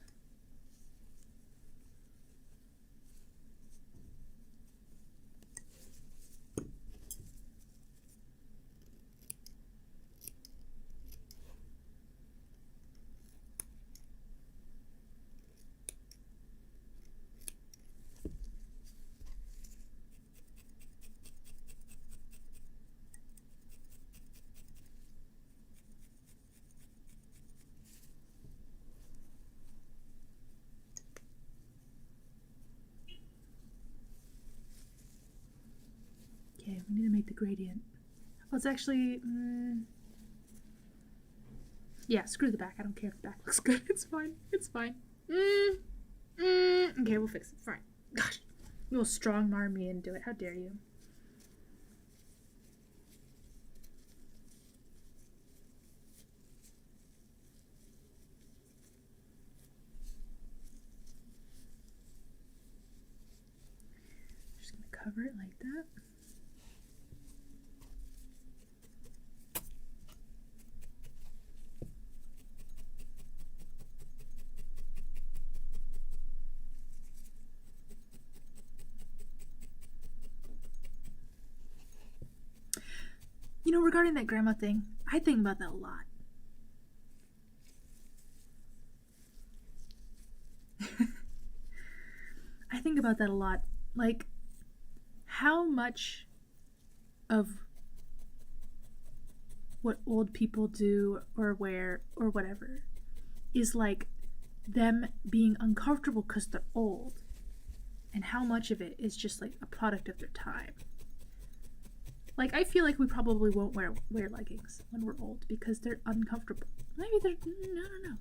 Okay, we need to make the gradient. Oh, it's actually... Yeah, screw the back. I don't care if the back looks good. It's fine. It's fine. Okay, we'll fix it. Fine. Gosh, you will strong-arm me into it. How dare you? Just gonna cover it like that. You know, regarding that grandma thing, I think about that a lot. I think about that a lot. Like, how much of what old people do or wear or whatever is like them being uncomfortable because they're old, and how much of it is just like a product of their time. Like, I feel like we probably won't wear leggings when we're old because they're uncomfortable. Maybe they're... I don't know.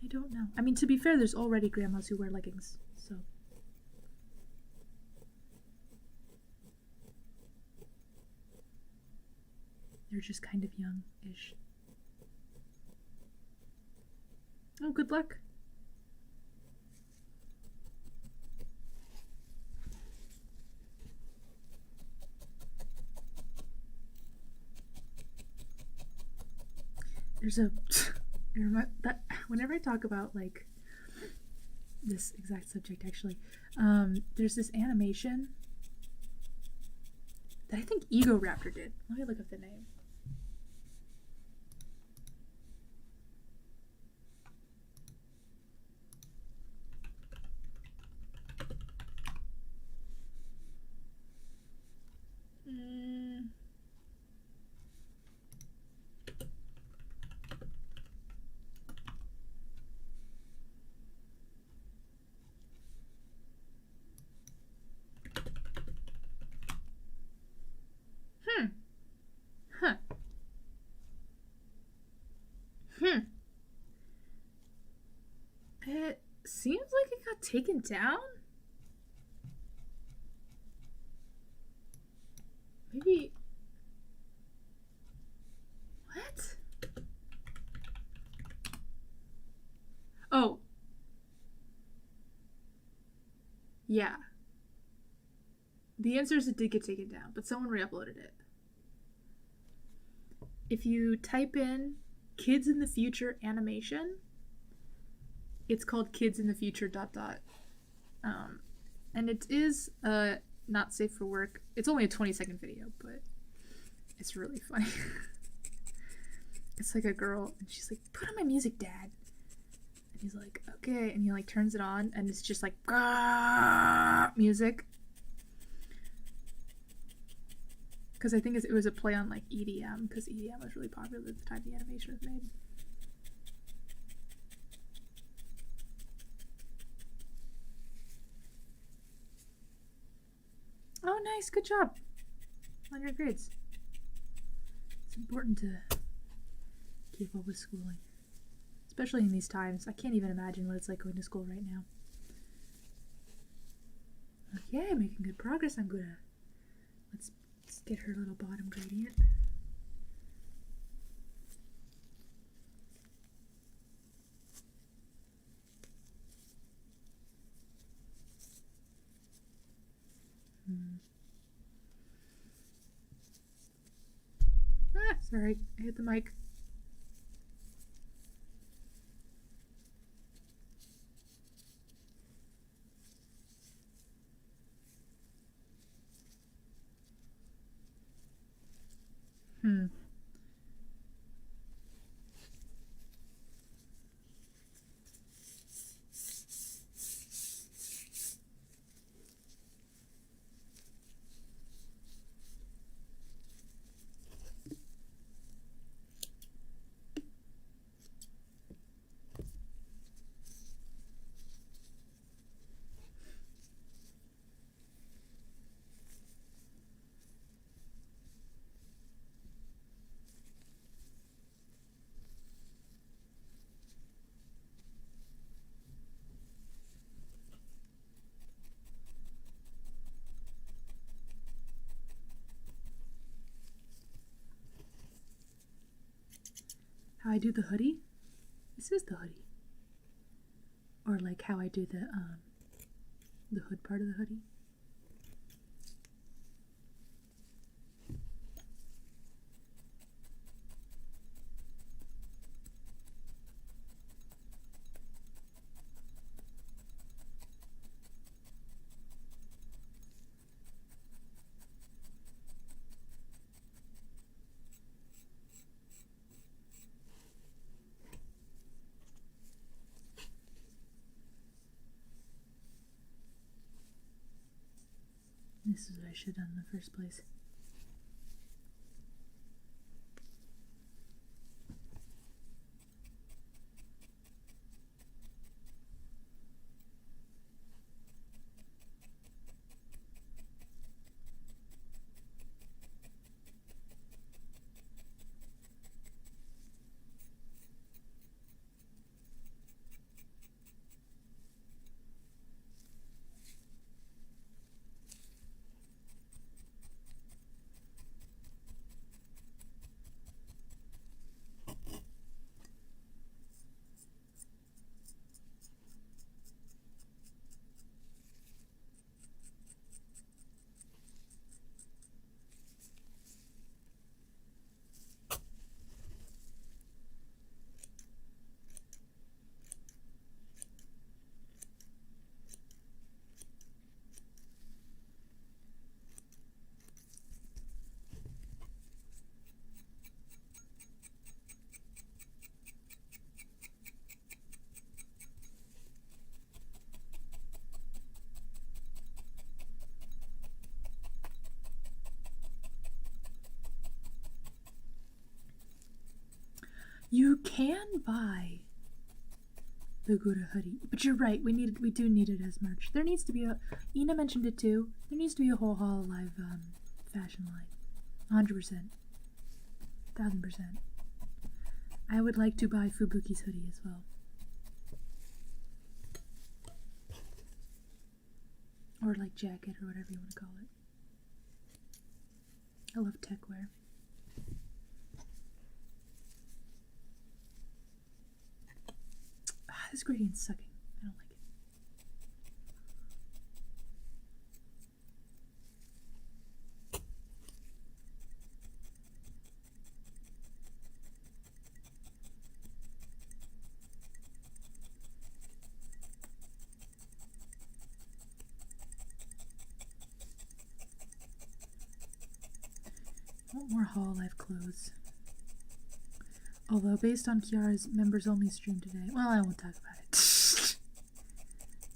I don't know. I mean, to be fair, there's already grandmas who wear leggings, so... They're just kind of young-ish. Oh, good luck. There's a whenever I talk about like this exact subject, actually, there's this animation that I think Ego Raptor did. Let me look up the name. It seems like it got taken down? Maybe... What? Oh. Yeah. The answer is it did get taken down, but someone re-uploaded it. If you type in Kids in the Future animation, it's called Kids in the Future ... And it is not safe for work. It's only a 20-second video, but it's really funny. It's like a girl, and she's like, "Put on my music, Dad." And he's like, "Okay," and he like turns it on, and it's just like music. Because I think it was a play on like EDM, because EDM was really popular at the time the animation was made. Nice, good job on your grades. It's important to keep up with schooling, especially in these times. I can't even imagine what it's like going to school right now. Okay, making good progress. Let's get her little bottom gradient. Sorry, I hit the mic. How I do the hoodie? This is the hoodie. Or like how I do the hood part of the hoodie. This is what I should have done in the first place. You can buy the Gura hoodie, but you're right. We do need it as merch. There needs to be Ina mentioned it too. There needs to be a whole Hall Live fashion line, 100%, 1000%. I would like to buy Fubuki's hoodie as well, or like jacket or whatever you want to call it. I love tech wear. This gradient's sucking. I don't like it. I want more Hall Life clothes. Although, based on Kiara's members-only stream today... Well, I won't talk about it.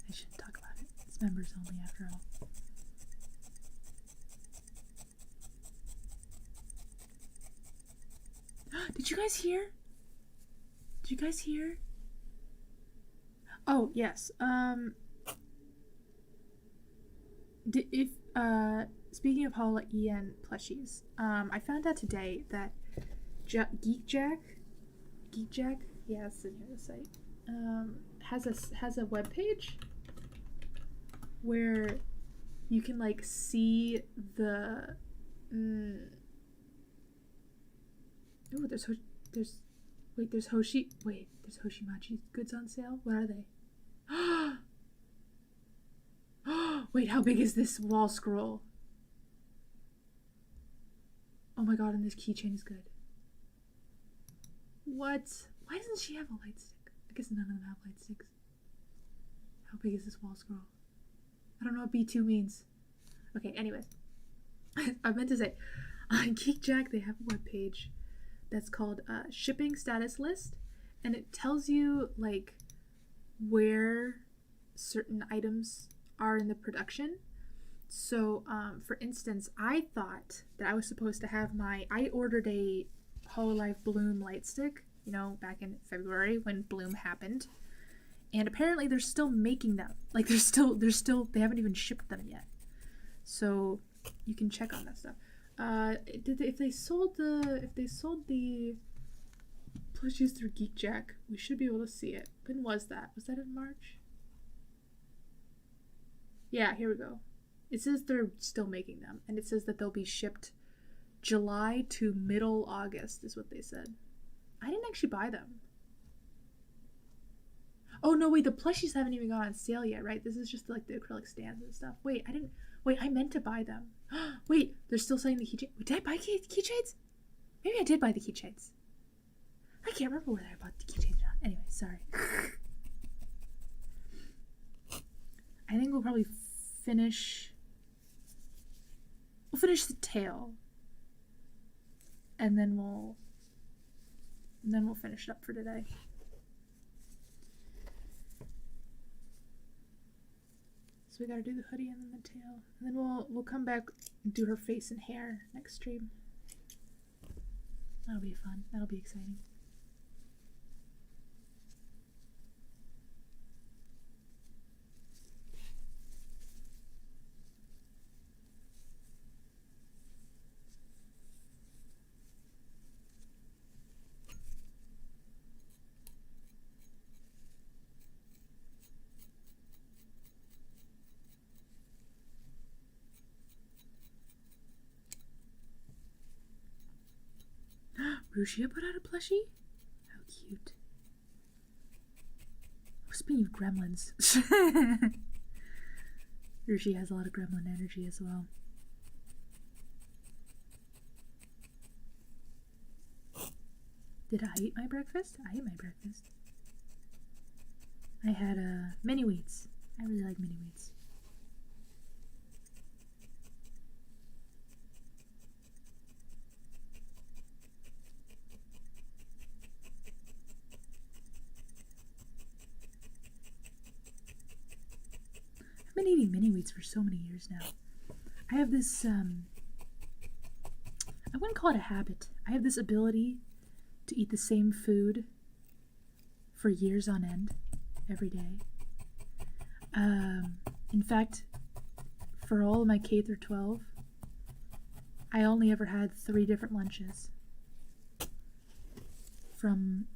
I shouldn't talk about it. It's members-only, after all. Did you guys hear? Did you guys hear? Oh, yes. speaking of Hall-E plushies, I found out today that Geek Jack, yeah, it's in here, the site, has a webpage where you can like see the there's Hoshimachi goods on sale. What are they? Wait, how big is this wall scroll? Oh my god, and this keychain is good. What? Why doesn't she have a light stick? I guess none of them have light sticks. How big is this wall scroll? I don't know what B2 means. Okay, anyways. I meant to say, on Geek Jack, they have a webpage that's called Shipping Status List, and it tells you, like, where certain items are in the production. So, for instance, I thought that I was supposed to have I ordered a Hololive Bloom light stick, you know, back in February when Bloom happened. And apparently they're still making them. Like, they haven't even shipped them yet. So, you can check on that stuff. If they sold the plushies through Geek Jack, we should be able to see it. When was that? Was that in March? Yeah, here we go. It says they're still making them, and it says that they'll be shipped July to middle August, is what they said. I didn't actually buy them. Oh no, wait, the plushies haven't even gone on sale yet, right? This is just like the acrylic stands and stuff. Wait, I meant to buy them. Wait, they're still selling the keychains. Did I buy keychains? Maybe I did buy the keychains. I can't remember whether I bought the keychains or not. Anyway, sorry. I think we'll probably finish the tail, and then we'll finish it up for today. So we gotta do the hoodie and then the tail, and then we'll come back and do her face and hair next stream. That'll be fun. That'll be exciting. Plushie put out a plushie? How cute. Oh, speaking of gremlins. Plushie has a lot of gremlin energy as well. Did I eat my breakfast? I ate my breakfast. I had mini wheats. I really like mini wheats. I've been eating mini wheats for so many years now. I have this, I wouldn't call it a habit. I have this ability to eat the same food for years on end, every day. In fact, for all of my K through 12, I only ever had 3 different lunches. From,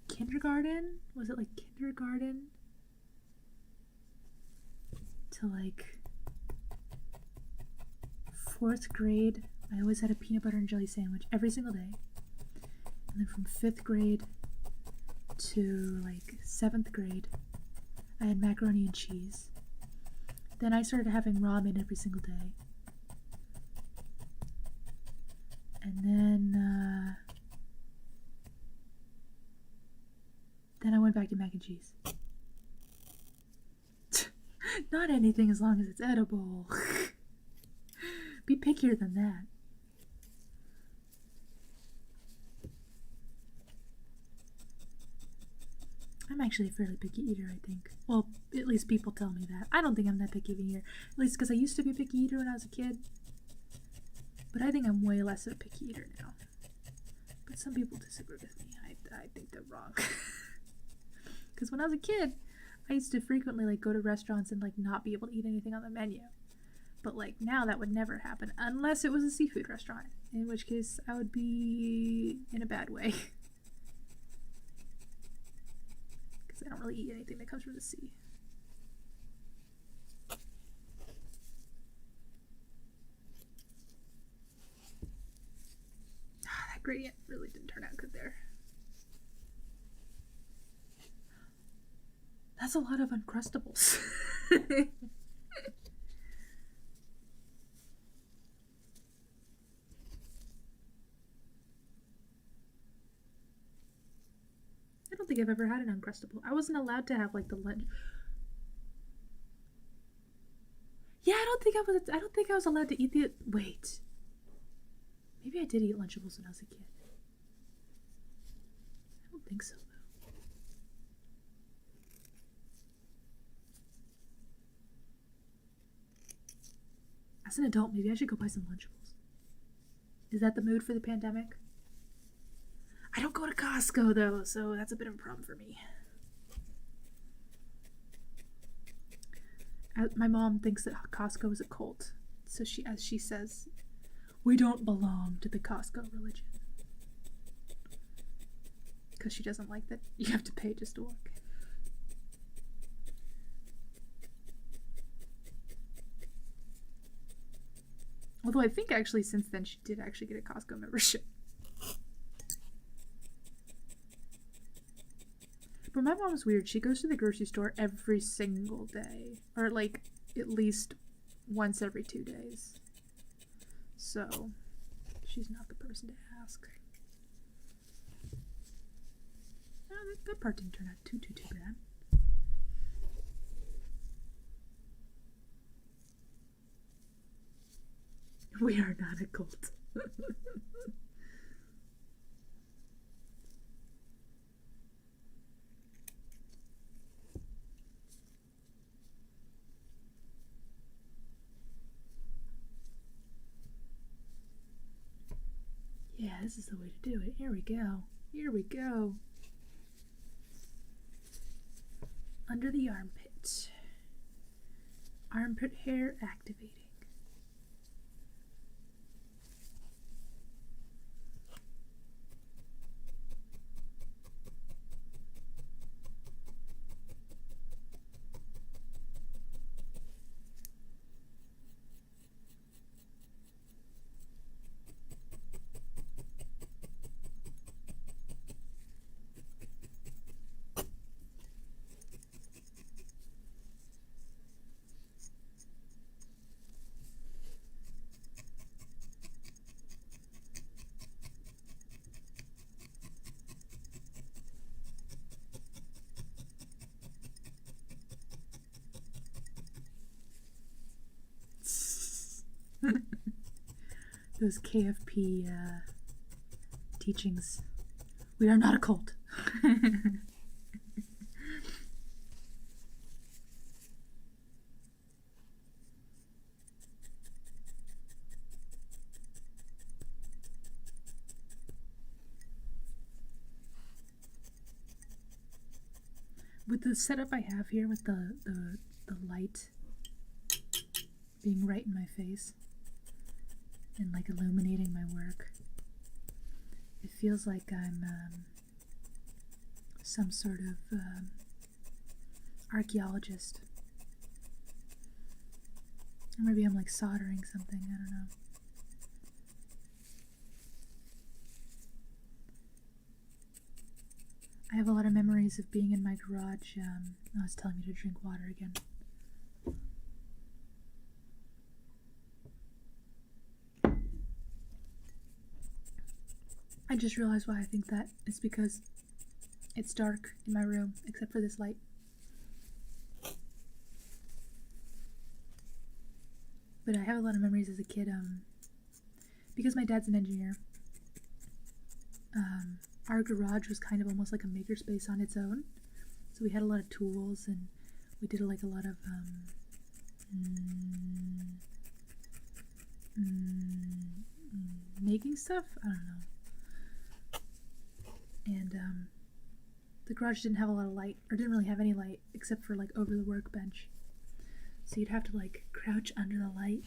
kindergarten? Was it like kindergarten? To like 4th grade, I always had a peanut butter and jelly sandwich every single day. And then from 5th grade to like 7th grade, I had macaroni and cheese. Then I started having ramen every single day. And then I went back to mac and cheese. Not anything as long as it's edible. Be pickier than that. I'm actually a fairly picky eater, I think. Well, at least people tell me that. I don't think I'm that picky of an eater. At least because I used to be a picky eater when I was a kid. But I think I'm way less of a picky eater now. But some people disagree with me. I think they're wrong. Because when I was a kid, I used to frequently like go to restaurants and like not be able to eat anything on the menu. But like now that would never happen unless it was a seafood restaurant, in which case I would be in a bad way. Because I don't really eat anything that comes from the sea. That gradient really didn't turn out good there. That's a lot of Uncrustables. I don't think I've ever had an Uncrustable. I wasn't allowed to have like the lunch. Yeah, I don't think I was allowed to eat the. Wait. Maybe I did eat Lunchables when I was a kid. I don't think so though. As an adult, maybe I should go buy some Lunchables. Is that the mood for the pandemic? I don't go to Costco though, so that's a bit of a problem for me. My mom thinks that Costco is a cult, so as she says, we don't belong to the Costco religion. Because she doesn't like that you have to pay just to work. Although I think actually since then she did actually get a Costco membership. But my mom's weird. She goes to the grocery store every single day. Or like at least once every 2 days. So she's not the person to ask. No, that part didn't turn out too bad. We are not a cult. Yeah, this is the way to do it. Here we go. Here we go. Under the armpit. Armpit hair activating. Those KFP teachings. We are not a cult. With the setup I have here, with the light being right in my face and like illuminating my work, it feels like I'm some sort of archaeologist. Or maybe I'm like soldering something, I don't know. I have a lot of memories of being in my garage. I was telling me to drink water again. I just realized why I think that. It's because it's dark in my room, except for this light. But I have a lot of memories as a kid, because my dad's an engineer. Our garage was kind of almost like a makerspace on its own. So we had a lot of tools, and we did like a lot of making stuff. I don't know. And The garage didn't have a lot of light, or didn't really have any light, except for like over the workbench. So you'd have to like crouch under the light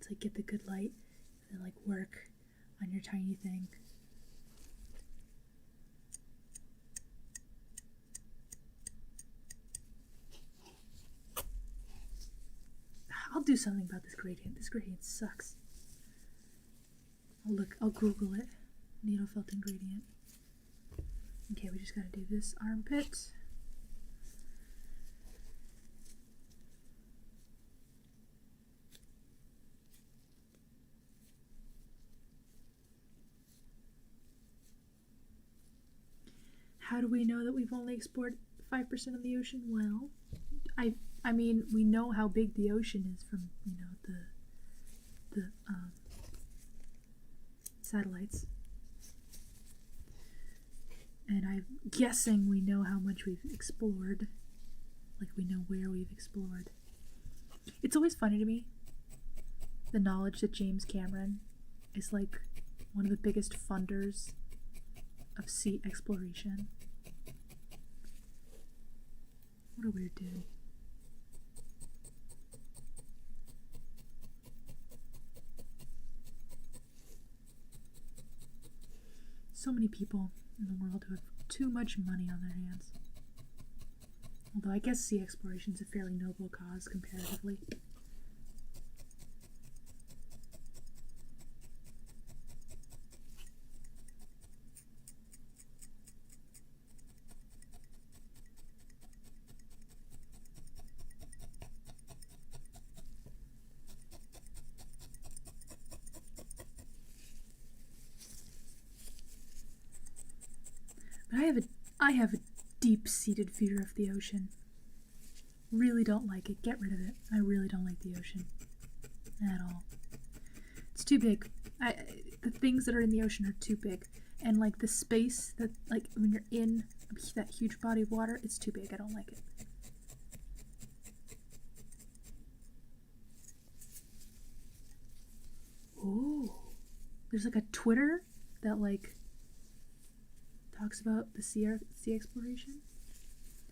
to like get the good light, and then like work on your tiny thing. I'll do something about this gradient. This gradient sucks. I'll Google it. Needle felting gradient. Okay, we just gotta do this armpit. How do we know that we've only explored 5% of the ocean? Well, I mean, we know how big the ocean is from, you know, the satellites. And I'm guessing we know how much we've explored. Like, we know where we've explored. It's always funny to me, the knowledge that James Cameron is, like, one of the biggest funders of sea exploration. What a weird dude. So many people in the world who have too much money on their hands. Although I guess sea exploration is a fairly noble cause comparatively. But I have a deep-seated fear of the ocean. Really don't like it. Get rid of it. I really don't like the ocean at all. It's too big. The things that are in the ocean are too big, and like the space that, like, when you're in that huge body of water, it's too big. I don't like it. Ooh, there's like a Twitter that like talks about the sea exploration.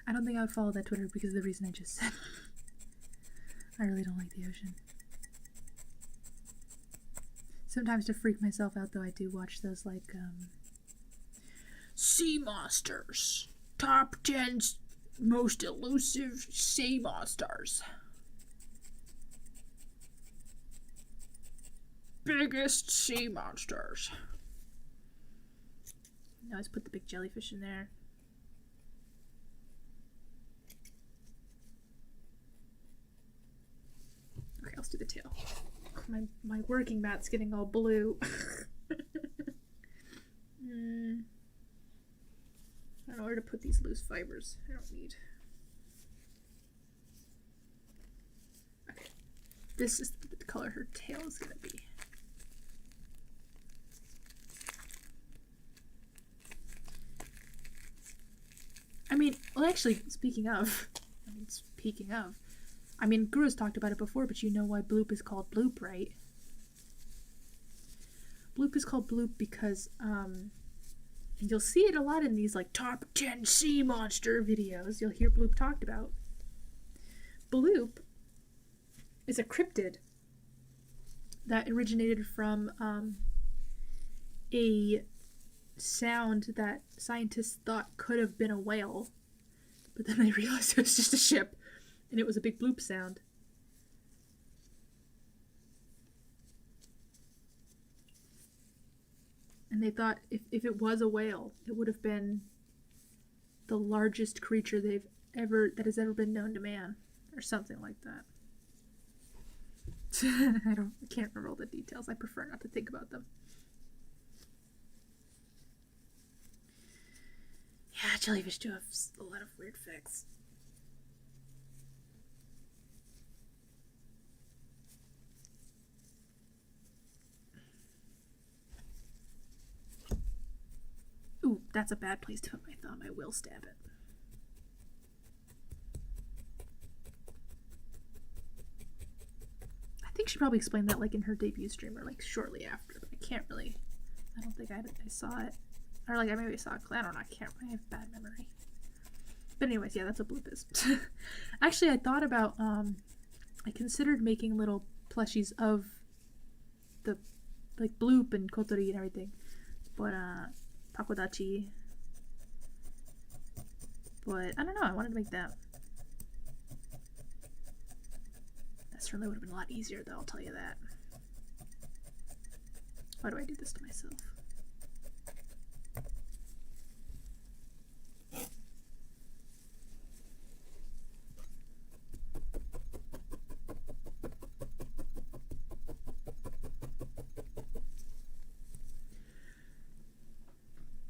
I don't think I would follow that Twitter because of the reason I just said. I really don't like the ocean. Sometimes to freak myself out, though, I do watch those, like, sea monsters. Top 10 most elusive sea monsters. Biggest sea monsters. I always put the big jellyfish in there. Okay, let's do the tail. My working mat's getting all blue. I don't know where to put these loose fibers. I don't need. Okay, this is the color her tail is gonna be. I mean, well, actually, speaking of, I mean, Gura's talked about it before, but you know why Bloop is called Bloop, right? Bloop is called Bloop because, you'll see it a lot in these, like, top 10 sea monster videos. You'll hear Bloop talked about. Bloop is a cryptid that originated from, a sound that scientists thought could have been a whale, but then they realized it was just a ship, and it was a big bloop sound. And they thought if it was a whale, it would have been the largest creature that has ever been known to man, or something like that. I can't remember all the details. I prefer not to think about them. Yeah, jellyfish do have a lot of weird facts. Ooh, that's a bad place to put my thumb. I will stab it. I think she probably explained that like in her debut stream or like shortly after, but I don't think I saw it. Or like, I maybe saw I don't know, I have bad memory. But anyways, yeah, that's what Bloop is. Actually, I thought about, I considered making little plushies of the, like, Bloop and Kotori and everything. But, Pakodachi. But, I don't know, I wanted to make that. That certainly would have been a lot easier, though, I'll tell you that. Why do I do this to myself?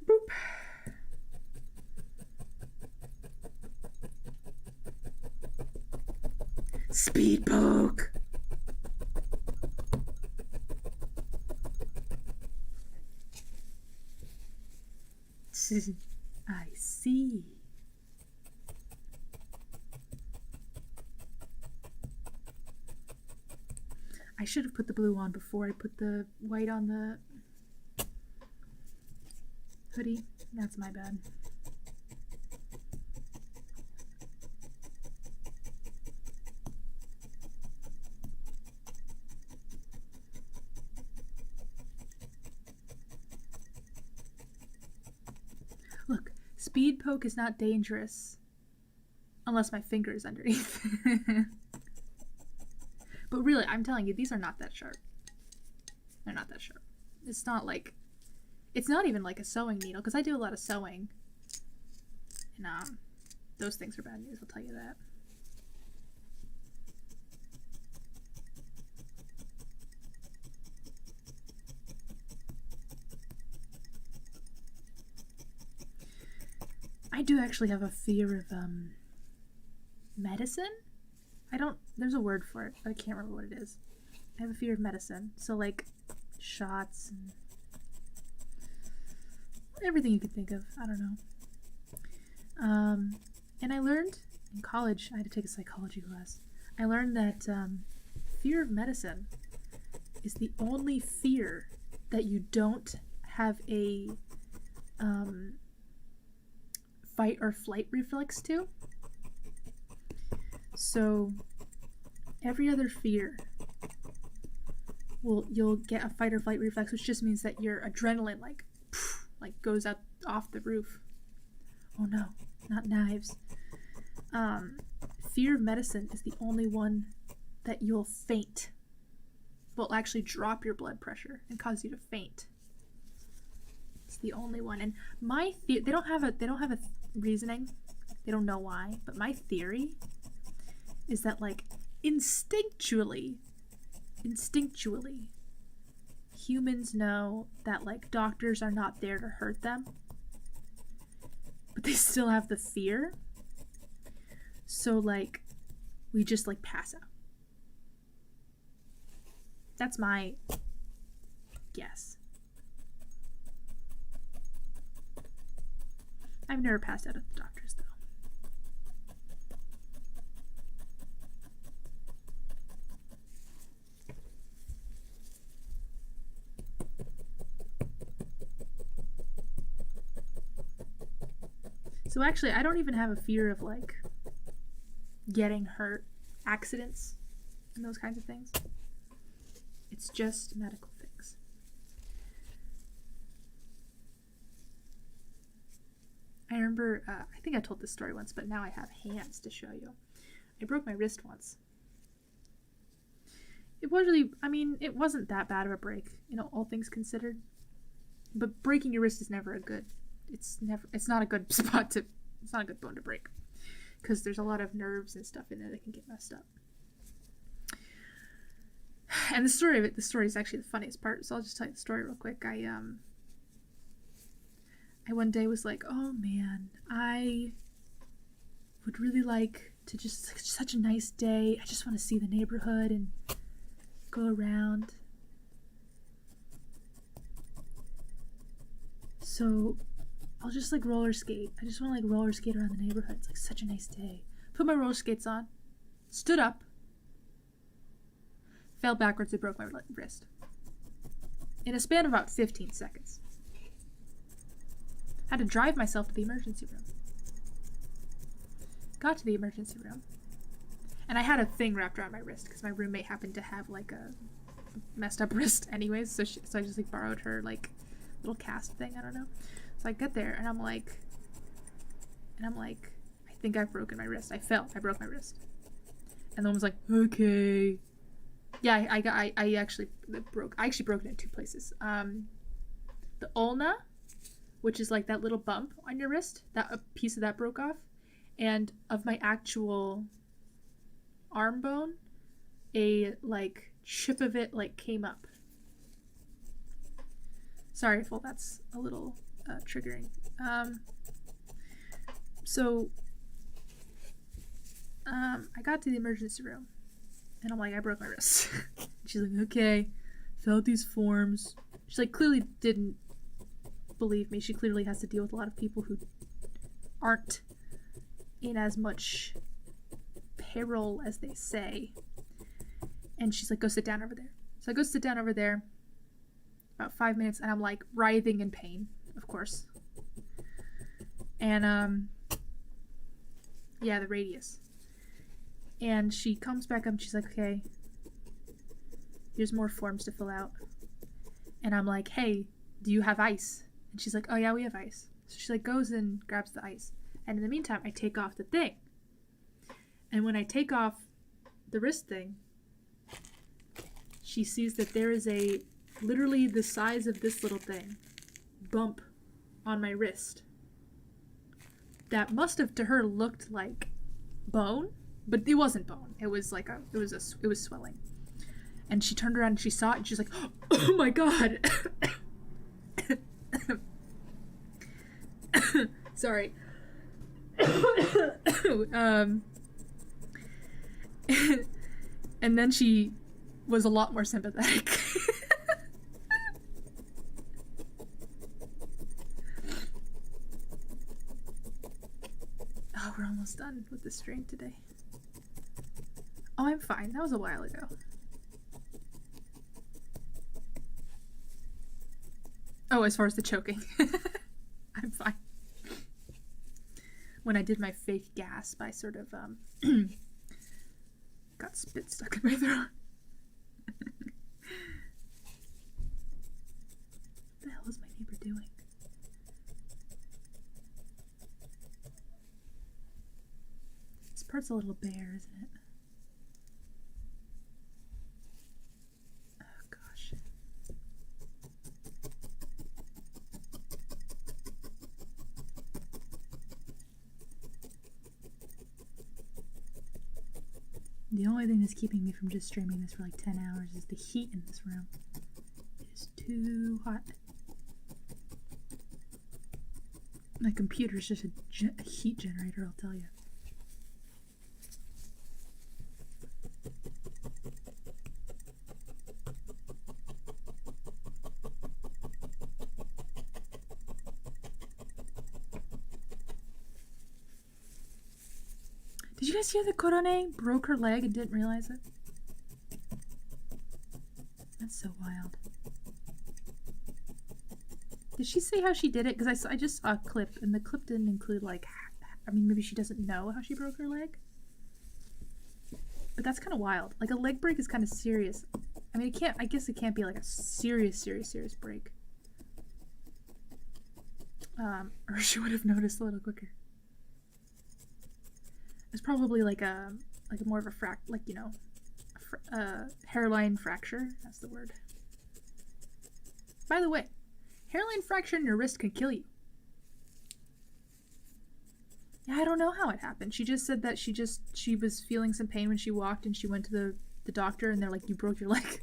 Boop. Speed poke. I see. I should have put the blue on before I put the white on the hoodie. That's my bad. Look, speed poke is not dangerous unless my finger is underneath. But really, I'm telling you, these are not that sharp. They're not that sharp. It's not like, it's not even like a sewing needle, because I do a lot of sewing. And those things are bad news, I'll tell you that. I do actually have a fear of medicine. There's a word for it, but I can't remember what it is. I have a fear of medicine. So like shots and everything you could think of. I don't know. And I learned in college, I had to take a psychology class. I learned that fear of medicine is the only fear that you don't have a fight or flight reflex to. So every other fear you'll get a fight or flight reflex, which just means that your adrenaline like goes up off the roof. Oh no, not knives. Fear of medicine is the only one that you'll faint. Will actually drop your blood pressure and cause you to faint. It's the only one. And my they don't have a reasoning. They don't know why, but my theory is that like instinctually humans know that like doctors are not there to hurt them, but they still have the fear. So like we just like pass out. That's my guess. I've never passed out at the doctor's though. So actually, I don't even have a fear of like getting hurt, accidents, and those kinds of things. It's just medical things. I remember, I think I told this story once, but now I have hands to show you. I broke my wrist once. It was really, I mean, it wasn't that bad of a break, you know, all things considered. But breaking your wrist is never a good, it's not a good spot to, it's not a good bone to break. Because there's a lot of nerves and stuff in there that can get messed up. And the story is actually the funniest part, so I'll just tell you the story real quick. I one day was like, oh man, I would really like to just, such a nice day, I just want to see the neighborhood and go around. So I'll just like roller skate. I just want to like roller skate around the neighborhood. It's like such a nice day. Put my roller skates on, stood up, fell backwards and broke my wrist. In a span of about 15 seconds. Had to drive myself to the emergency room. Got to the emergency room. And I had a thing wrapped around my wrist because my roommate happened to have like a messed up wrist anyways. So I just like borrowed her like little cast thing. I don't know. So I get there and I'm like, I think I've broken my wrist. I broke my wrist. And the one was like, okay. Yeah, I actually broke it in two places. The ulna, which is like that little bump on your wrist, that a piece of that broke off, and of my actual arm bone, a like chip of it like came up. Sorry if that's a little triggering. So I got to the emergency room and I'm like, I broke my wrist. She's like, okay, fill out these forms. She like clearly didn't believe me. She clearly has to deal with a lot of people who aren't in as much peril as they say. And she's like, go sit down over there. So I go sit down over there about 5 minutes and I'm like writhing in pain, of course. And yeah, the radius. And she comes back up and she's like, okay, here's more forms to fill out. And I'm like, hey, do you have ice? And she's like, oh yeah, we have ice. So she like goes and grabs the ice. And in the meantime, I take off the thing. And when I take off the wrist thing, she sees that there is a, literally the size of this little thing, bump on my wrist. That must have to her looked like bone, but it wasn't bone. It was like it was swelling. And she turned around and she saw it and she's like, oh my God. Sorry. And then she was a lot more sympathetic. Oh, we're almost done with the stream today. Oh, I'm fine. That was a while ago. Oh, as far as the choking. I'm fine. When I did my fake gasp, I sort of got spit stuck in my throat. What the hell is my neighbor doing? This part's a little bare, isn't it? Oh gosh. The only thing that's keeping me from just streaming this for like 10 hours is the heat in this room. It is too hot. My computer's just a heat generator, I'll tell you. Did you guys hear that Korone broke her leg and didn't realize it? That's so wild. Did she say how she did it? Because I just saw a clip, and the clip didn't include, like, I mean, maybe she doesn't know how she broke her leg? But that's kind of wild. Like, a leg break is kind of serious. I mean, I guess it can't be, like, a serious break. Or she would have noticed a little quicker. It's probably like a more of a hairline fracture. That's the word. By the way, hairline fracture in your wrist can kill you. Yeah, I don't know how it happened. She just said that she was feeling some pain when she walked and she went to the doctor and they're like, you broke your leg.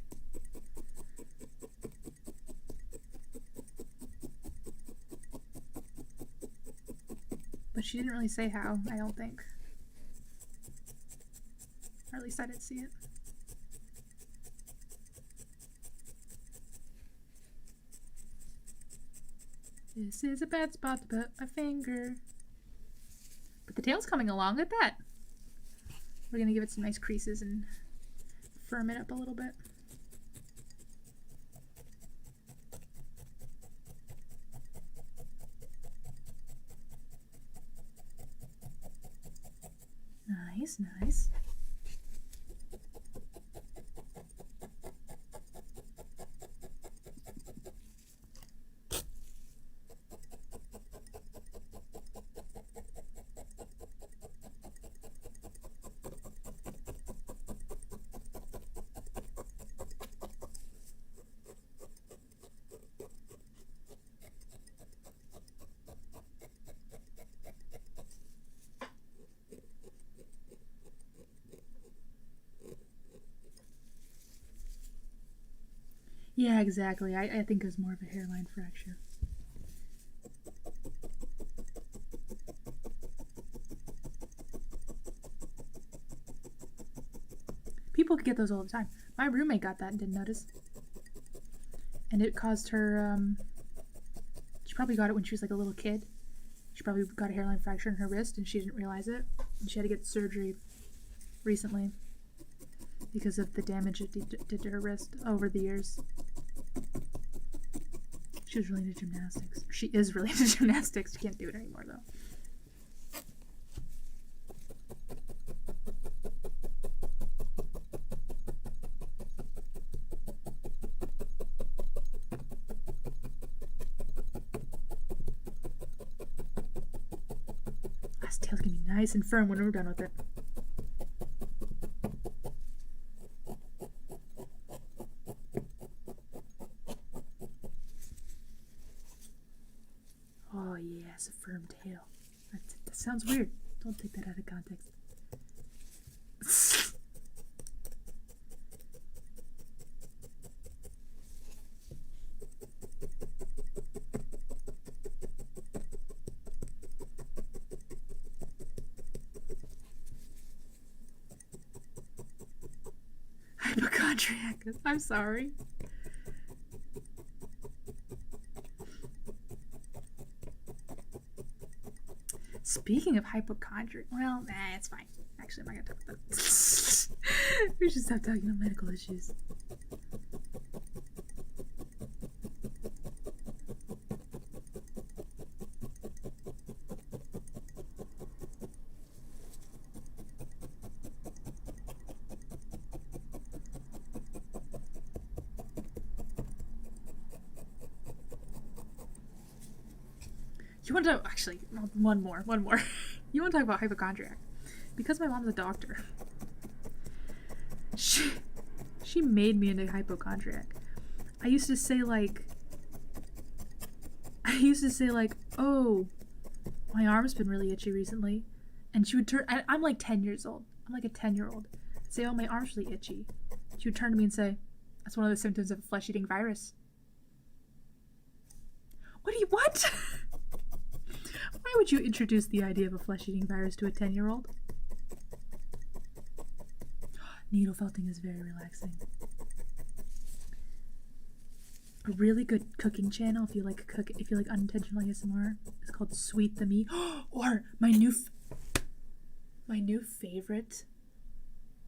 But she didn't really say how, I don't think. Or at least I didn't see it. This is a bad spot to put my finger. But the tail's coming along. Look at that. We're gonna give it some nice creases and firm it up a little bit. Nice, nice. Yeah, exactly. I think it was more of a hairline fracture. People get those all the time. My roommate got that and didn't notice. And it caused her, she probably got it when she was like a little kid. She probably got a hairline fracture in her wrist and she didn't realize it. And she had to get surgery recently because of the damage it did to her wrist over the years. She was really into gymnastics. She is really into gymnastics. She can't do it anymore, though. This tail's gonna be nice and firm when we're done with it. Oh yeah, it's a firm tail. That sounds weird. Don't take that out of context. Hypochondriac. I'm sorry. Speaking of hypochondriac, well, it's fine. Actually, I'm not gonna talk about that. We should stop talking about medical issues. You want to actually one more. You want to talk about hypochondriac? Because my mom's a doctor. She made me into hypochondriac. I used to say like, oh, my arm's been really itchy recently, and she would turn. I'm like 10 years old. I'm like a 10-year-old. Say, oh, my arm's really itchy. She would turn to me and say, that's one of the symptoms of a flesh-eating virus. What? Why would you introduce the idea of a flesh-eating virus to a 10-year-old? Needle felting is very relaxing. A really good cooking channel, if you like unintentional ASMR, is called Sweet the Me. Or my new favorite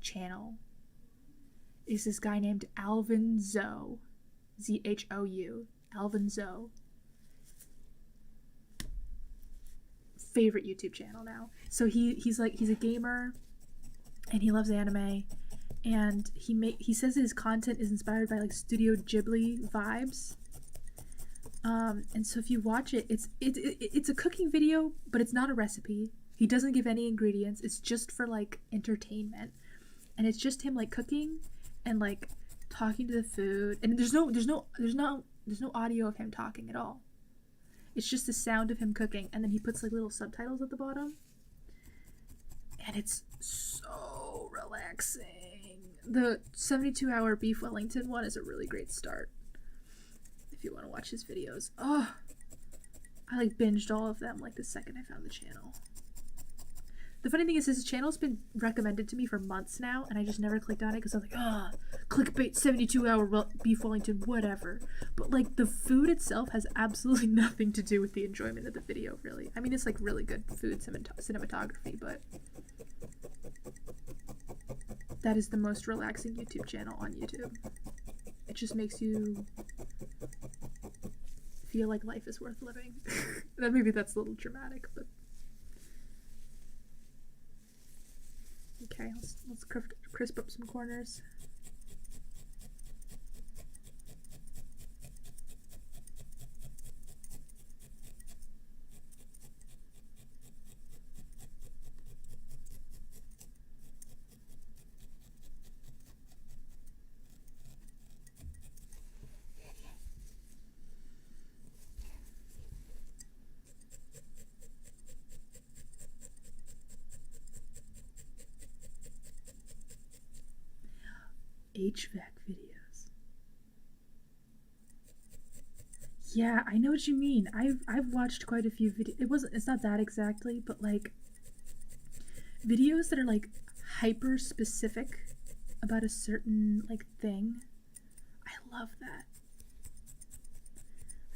channel is this guy named Alvin Zoe, Zhou, Alvin Zoe. Favorite YouTube channel now. So he's a gamer, and he loves anime, and he says that his content is inspired by like Studio Ghibli vibes. And so if you watch it, it's a cooking video, but it's not a recipe. He doesn't give any ingredients. It's just for like entertainment, and it's just him like cooking and like talking to the food, and there's no audio of him talking at all. It's just the sound of him cooking, and then he puts like little subtitles at the bottom, and it's so relaxing. The 72-hour beef Wellington one is a really great start if you want to watch his videos. Oh, I like binged all of them like the second I found the channel. The funny thing is his channel's been recommended to me for months now, and I just never clicked on it because I was like, clickbait 72-hour beef Wellington, whatever. But like the food itself has absolutely nothing to do with the enjoyment of the video, really. I mean, it's like really good food cinematography, but that is the most relaxing YouTube channel on YouTube. It just makes you feel like life is worth living. Maybe that's a little dramatic, but Okay, let's crisp up some corners. HVAC videos. Yeah, I know what you mean. I've watched quite a few videos. It's not that exactly, but like videos that are like hyper specific about a certain like thing. I love that.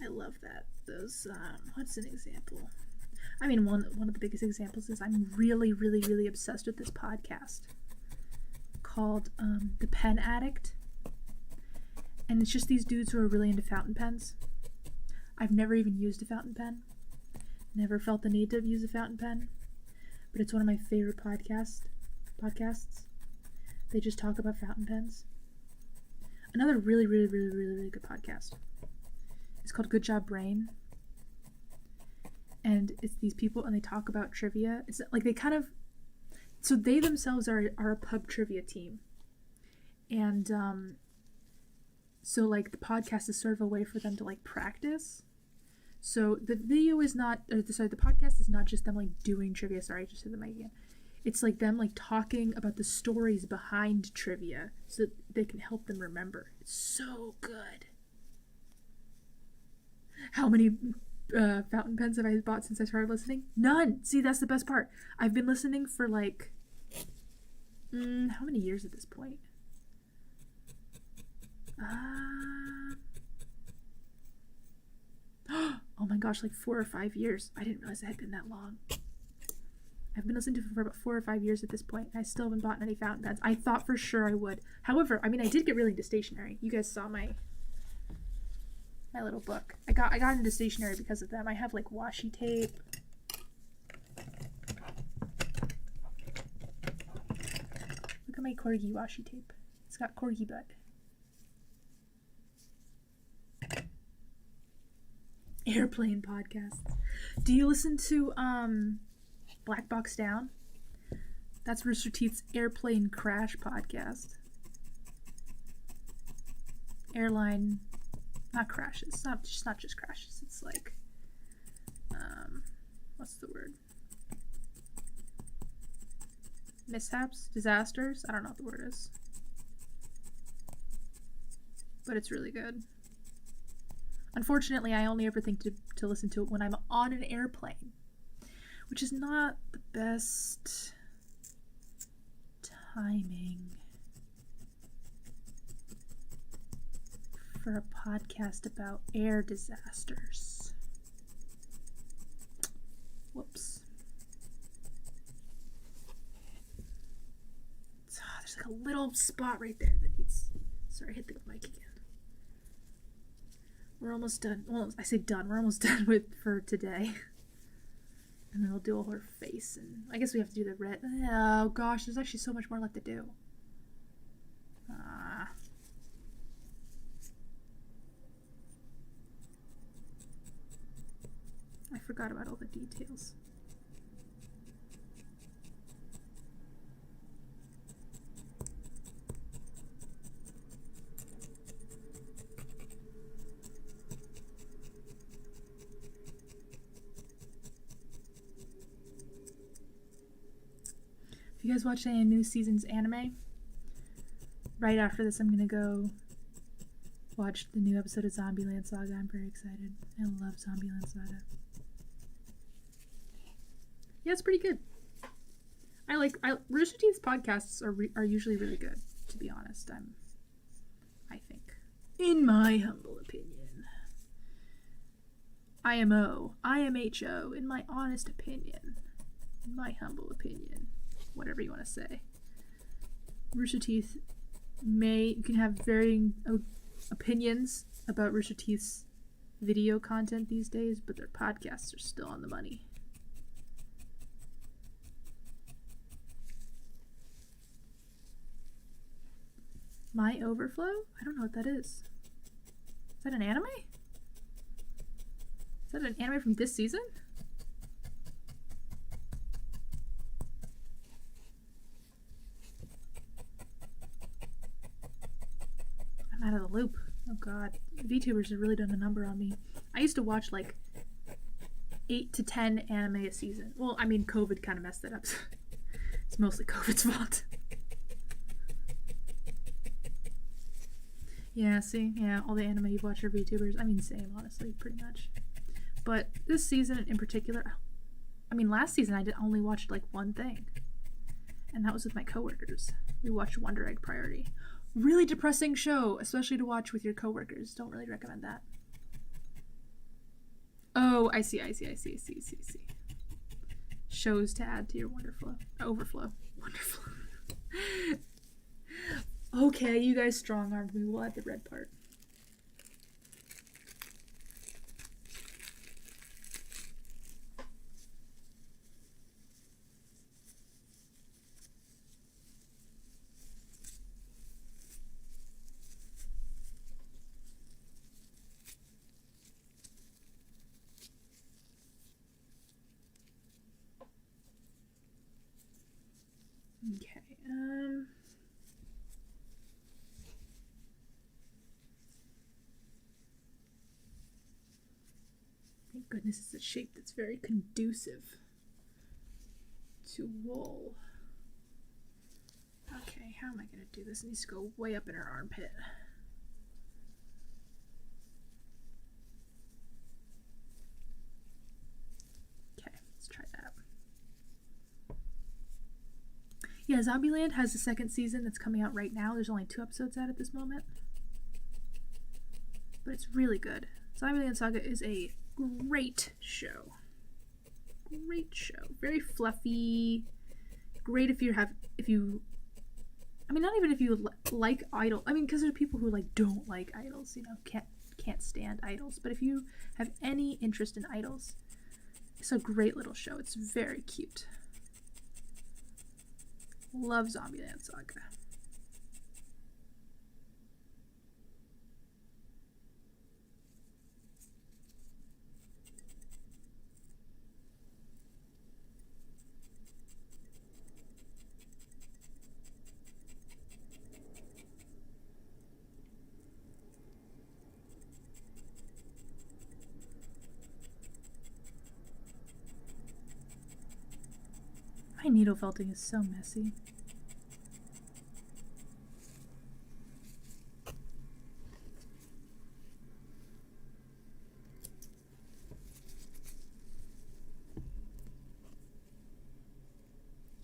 I love that. Those what's an example? I mean, one of the biggest examples is I'm really, really, really obsessed with this podcast called The Pen Addict, and it's just these dudes who are really into fountain pens. I've never even used a fountain pen, never felt the need to use a fountain pen, but it's one of my favorite podcasts. They just talk about fountain pens. Another really, really, really, really, really good podcast. It's called Good Job Brain, and it's these people and they talk about trivia. It's like so they themselves are a pub trivia team, and so like the podcast is sort of a way for them to like practice. So the podcast is not just them like doing trivia. Sorry, I just said the mic again. It's like them like talking about the stories behind trivia so that they can help them remember. It's so good. How many fountain pens have I bought since I started listening? None. See, that's the best part. I've been listening for like how many years at this point? Oh my gosh, like 4 or 5 years. I didn't realize it had been that long. I've been listening to it for about 4 or 5 years at this point. I still haven't bought any fountain pens. I thought for sure I would. However, I mean, I did get really into stationery. You guys saw my little book. I got into stationery because of them. I have like washi tape. Look at my corgi washi tape. It's got corgi butt. Airplane podcasts. Do you listen to Black Box Down? That's Rooster Teeth's Airplane Crash podcast. Airline, not crashes. It's not just crashes. It's like, what's the word? Mishaps, disasters. I don't know what the word is, but it's really good. Unfortunately, I only ever think to listen to it when I'm on an airplane, which is not the best timing for a podcast about air disasters. Whoops. There's like a little spot right there that needs... Sorry, I hit the mic again. We're almost done. Well, I say done. We're almost done for today. And then we'll do her face. And I guess we have to do the red. Oh gosh, there's actually so much more left to do. I forgot about all the details. If you guys watch any new season's anime, right after this I'm gonna go watch the new episode of Zombieland Saga. I'm very excited. I love Zombieland Saga. Yeah, it's pretty good. Rooster Teeth's podcasts are usually really good, to be honest. I think, in my humble opinion, IMHO, in my honest opinion, in my humble opinion, whatever you want to say, Rooster Teeth you can have varying opinions about Rooster Teeth's video content these days, but their podcasts are still on the money. My Overflow? I don't know what that is. Is that an anime? Is that an anime from this season? I'm out of the loop. Oh god. VTubers have really done a number on me. I used to watch like 8 to 10 anime a season. Well, I mean, COVID kind of messed it up. It's mostly COVID's fault. Yeah, see? Yeah, all the anime you've watched are VTubers. I mean, same, honestly, pretty much. But this season in particular, I mean, last season I only watched like one thing. And that was with my coworkers. We watched Wonder Egg Priority. Really depressing show, especially to watch with your coworkers. Don't really recommend that. Oh, I see. Shows to add to your overflow. Wonderful. Okay, you guys strong-armed me. We'll add the red part. Okay, thank goodness it's a shape that's very conducive to wool. Okay, how am I gonna do this? It needs to go way up in her armpit. Okay, let's try that. Yeah, Zombieland has a second season that's coming out right now. There's only 2 episodes out at this moment. But it's really good. Zombieland Saga is a great show. Great show. Very fluffy. Great if you I mean, not even if you like Idol. I mean, because there are people who like don't like idols, you know, can't stand idols. But if you have any interest in idols, it's a great little show. It's very cute. Love Zombieland Saga. My needle felting is so messy.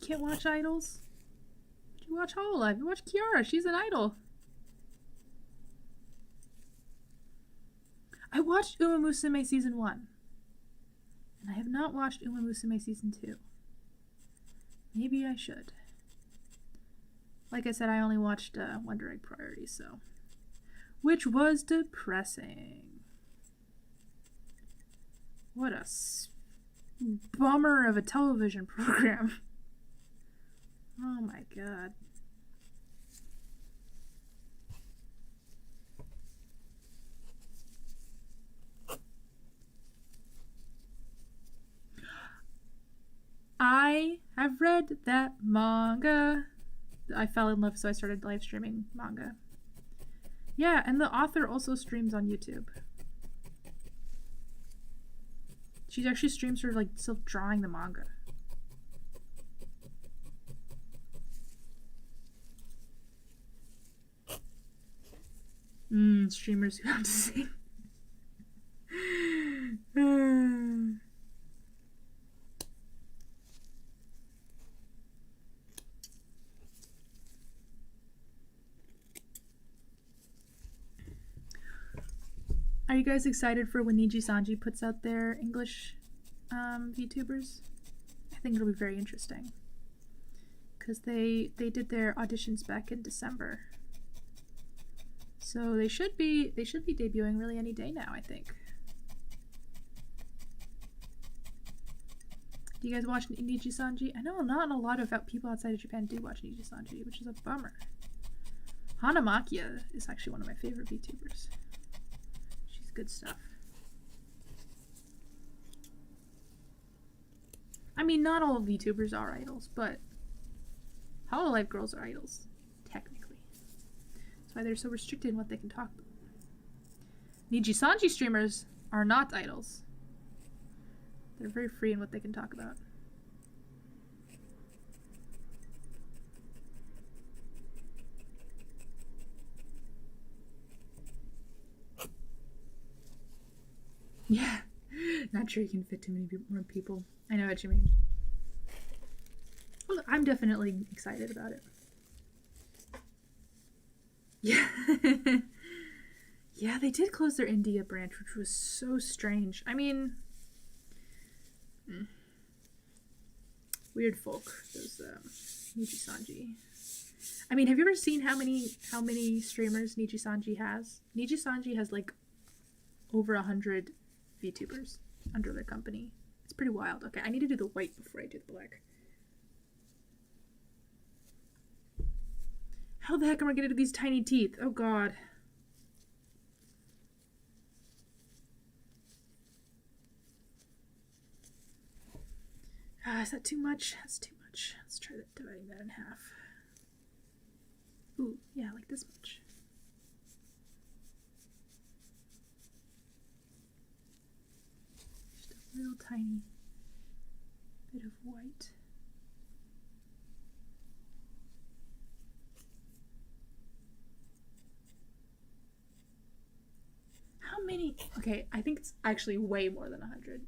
Can't watch idols? You watch Hololive. You watch Kiara. She's an idol. I watched Uma Musume Season 1. And I have not watched Uma Musume Season 2. Maybe I should. Like I said, I only watched Wonder Egg Priority, so. Which was depressing. What a bummer of a television program. Oh my god. I have read that manga. I fell in love, so I started live streaming manga. Yeah, and the author also streams on YouTube. She actually streams her like self drawing the manga. Streamers who have to sing. Are you guys excited for when Niji Sanji puts out their English VTubers? I think it'll be very interesting. Because they did their auditions back in December. So they should be debuting really any day now, I think. Do you guys watch Niji Sanji? I know not a lot of people outside of Japan do watch Niji Sanji, which is a bummer. Hanamakia is actually one of my favorite VTubers. She's good stuff. I mean, not all VTubers are idols, but Hololive girls are idols, technically. That's why they're so restricted in what they can talk about. Nijisanji streamers are not idols. They're very free in what they can talk about. Yeah, not sure you can fit too many more people. I know what you mean. Well, I'm definitely excited about it. Yeah. Yeah, they did close their India branch, which was so strange. I mean, weird folk, those Nijisanji. I mean, have you ever seen how many streamers Nijisanji has? Nijisanji has like over 100 VTubers under their company. It's pretty wild. Okay, I need to do the white before I do the black. How the heck am I gonna do these tiny teeth? Oh god. Is that too much? That's too much. Let's try dividing that in half. Ooh, yeah, like this much. Just a little tiny bit of white. How many? Okay, I think it's actually way more than 100.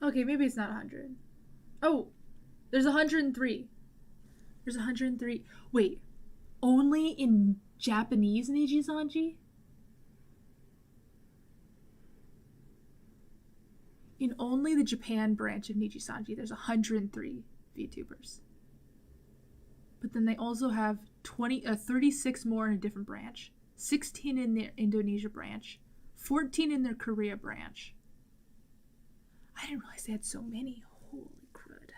Okay, maybe it's not 100. Oh, there's 103. There's 103. Wait, only in Japanese Nijisanji? In only the Japan branch of Nijisanji, there's 103 VTubers. But then they also have 36 more in a different branch, 16 in their Indonesia branch, 14 in their Korea branch. I didn't realize they had so many. Holy crud.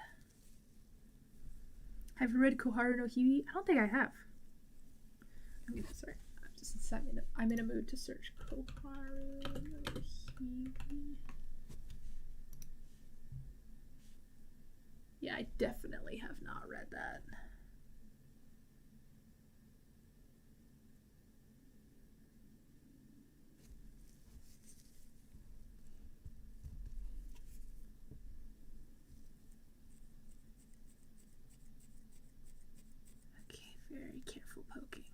Have you read Koharu no Hibi? I don't think I have. Sorry. I'm in a mood to search Koharu no Hibi. Yeah, I definitely have not read that. Okay, very careful poking.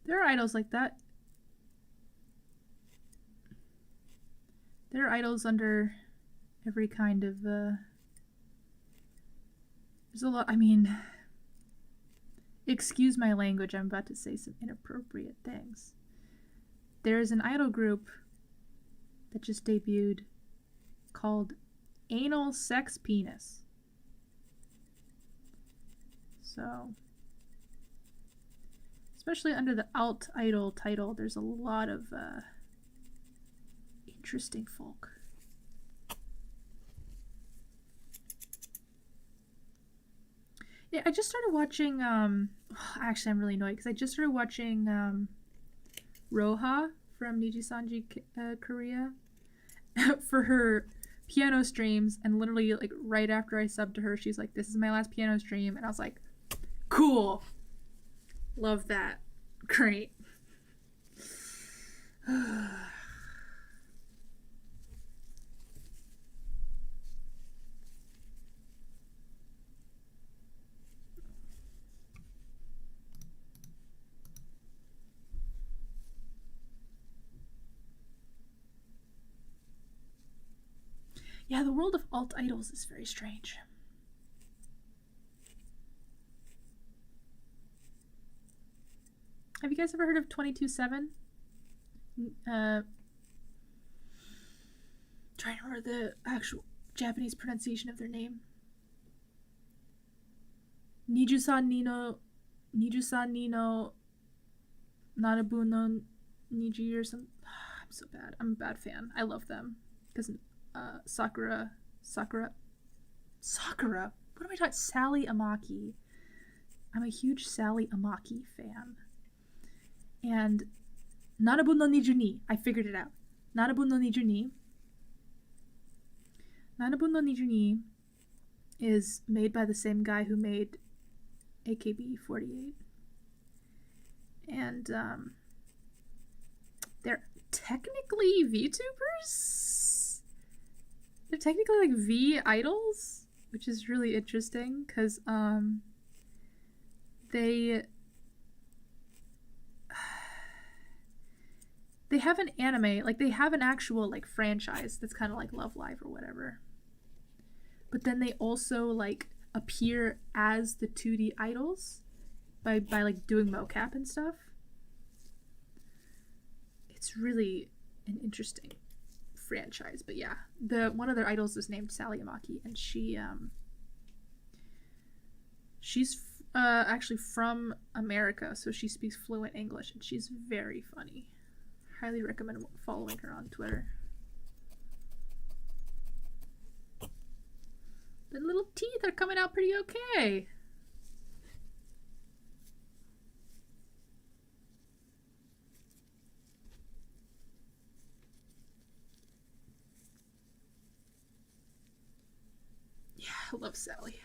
There are idols like that. There are idols under every kind of, there's a lot, I mean, excuse my language, I'm about to say some inappropriate things. There's an idol group that just debuted called Anal Sex Penis. So, especially under the alt idol title, there's a lot of interesting folk. Yeah, I just started watching, actually I'm really annoyed because I just started watching Roha from Nijisanji Korea for her piano streams, and literally like right after I subbed to her, she's like, this is my last piano stream, and I was like, cool. Love that. Great. Yeah, the world of alt idols is very strange. Have you guys ever heard of 22/7? Trying to remember the actual Japanese pronunciation of their name. Nijusan Nino Nanabu no Niji or some. I'm so bad. I'm a bad fan. I love them because Sakura. What am I talking? Sally Amaki. I'm a huge Sally Amaki fan. And Nanabu no Niju ni. I figured it out. Nanabu no Niju ni. Nanabu no Niju ni is made by the same guy who made AKB48. And they're technically VTubers. They're technically like V idols, which is really interesting because they have an anime, like they have an actual like franchise that's kind of like Love Live or whatever. But then they also like appear as the 2D idols by like doing mocap and stuff. It's really an interesting franchise. But yeah, one of their idols is named Sally Amaki, and she's actually from America, so she speaks fluent English, and she's very funny. Highly recommend following her on Twitter. The little teeth are coming out pretty okay. Yeah, I love Sally.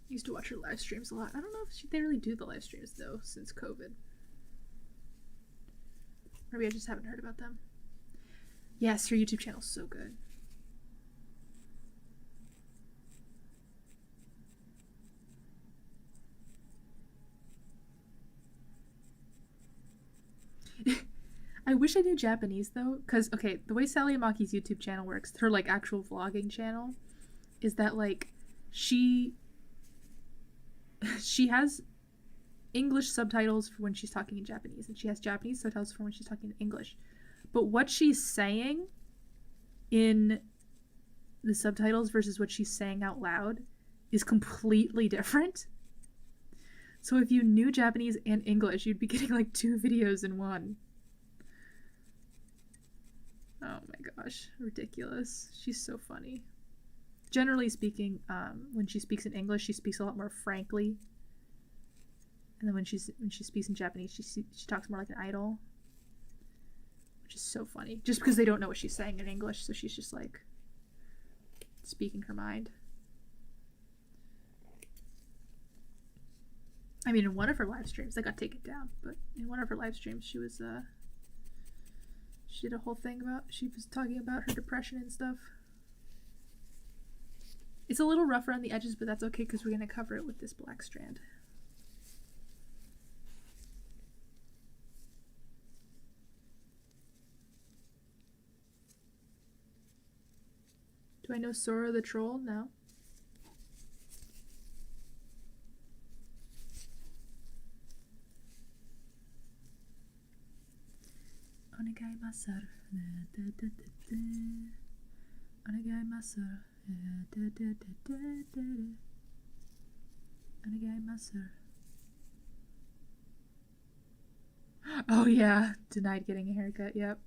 I used to watch her live streams a lot. I don't know if they really do the live streams though since COVID. Maybe I just haven't heard about them. Yes, her YouTube channel's so good. I wish I knew Japanese though, because okay, the way Sally Amaki's YouTube channel works, her like actual vlogging channel, is that like she has English subtitles for when she's talking in Japanese, and she has Japanese subtitles for when she's talking in English. But what she's saying in the subtitles versus what she's saying out loud is completely different. So if you knew Japanese and English, you'd be getting like 2 videos in one. Oh my gosh, ridiculous. She's so funny. Generally speaking, when she speaks in English, she speaks a lot more frankly. And then when she speaks in Japanese, she talks more like an idol. Which is so funny. Just because they don't know what she's saying in English, so she's just like speaking her mind. I mean, in one of her live streams, I got taken down, but in one of her live streams, she did a whole thing about, she was talking about her depression and stuff. It's a little rough around the edges, but that's okay because we're going to cover it with this black strand. Do I know Sora the Troll? No. Onegai-masu. Onegai-masu. Onegai-masu. Oh yeah, denied getting a haircut, yep.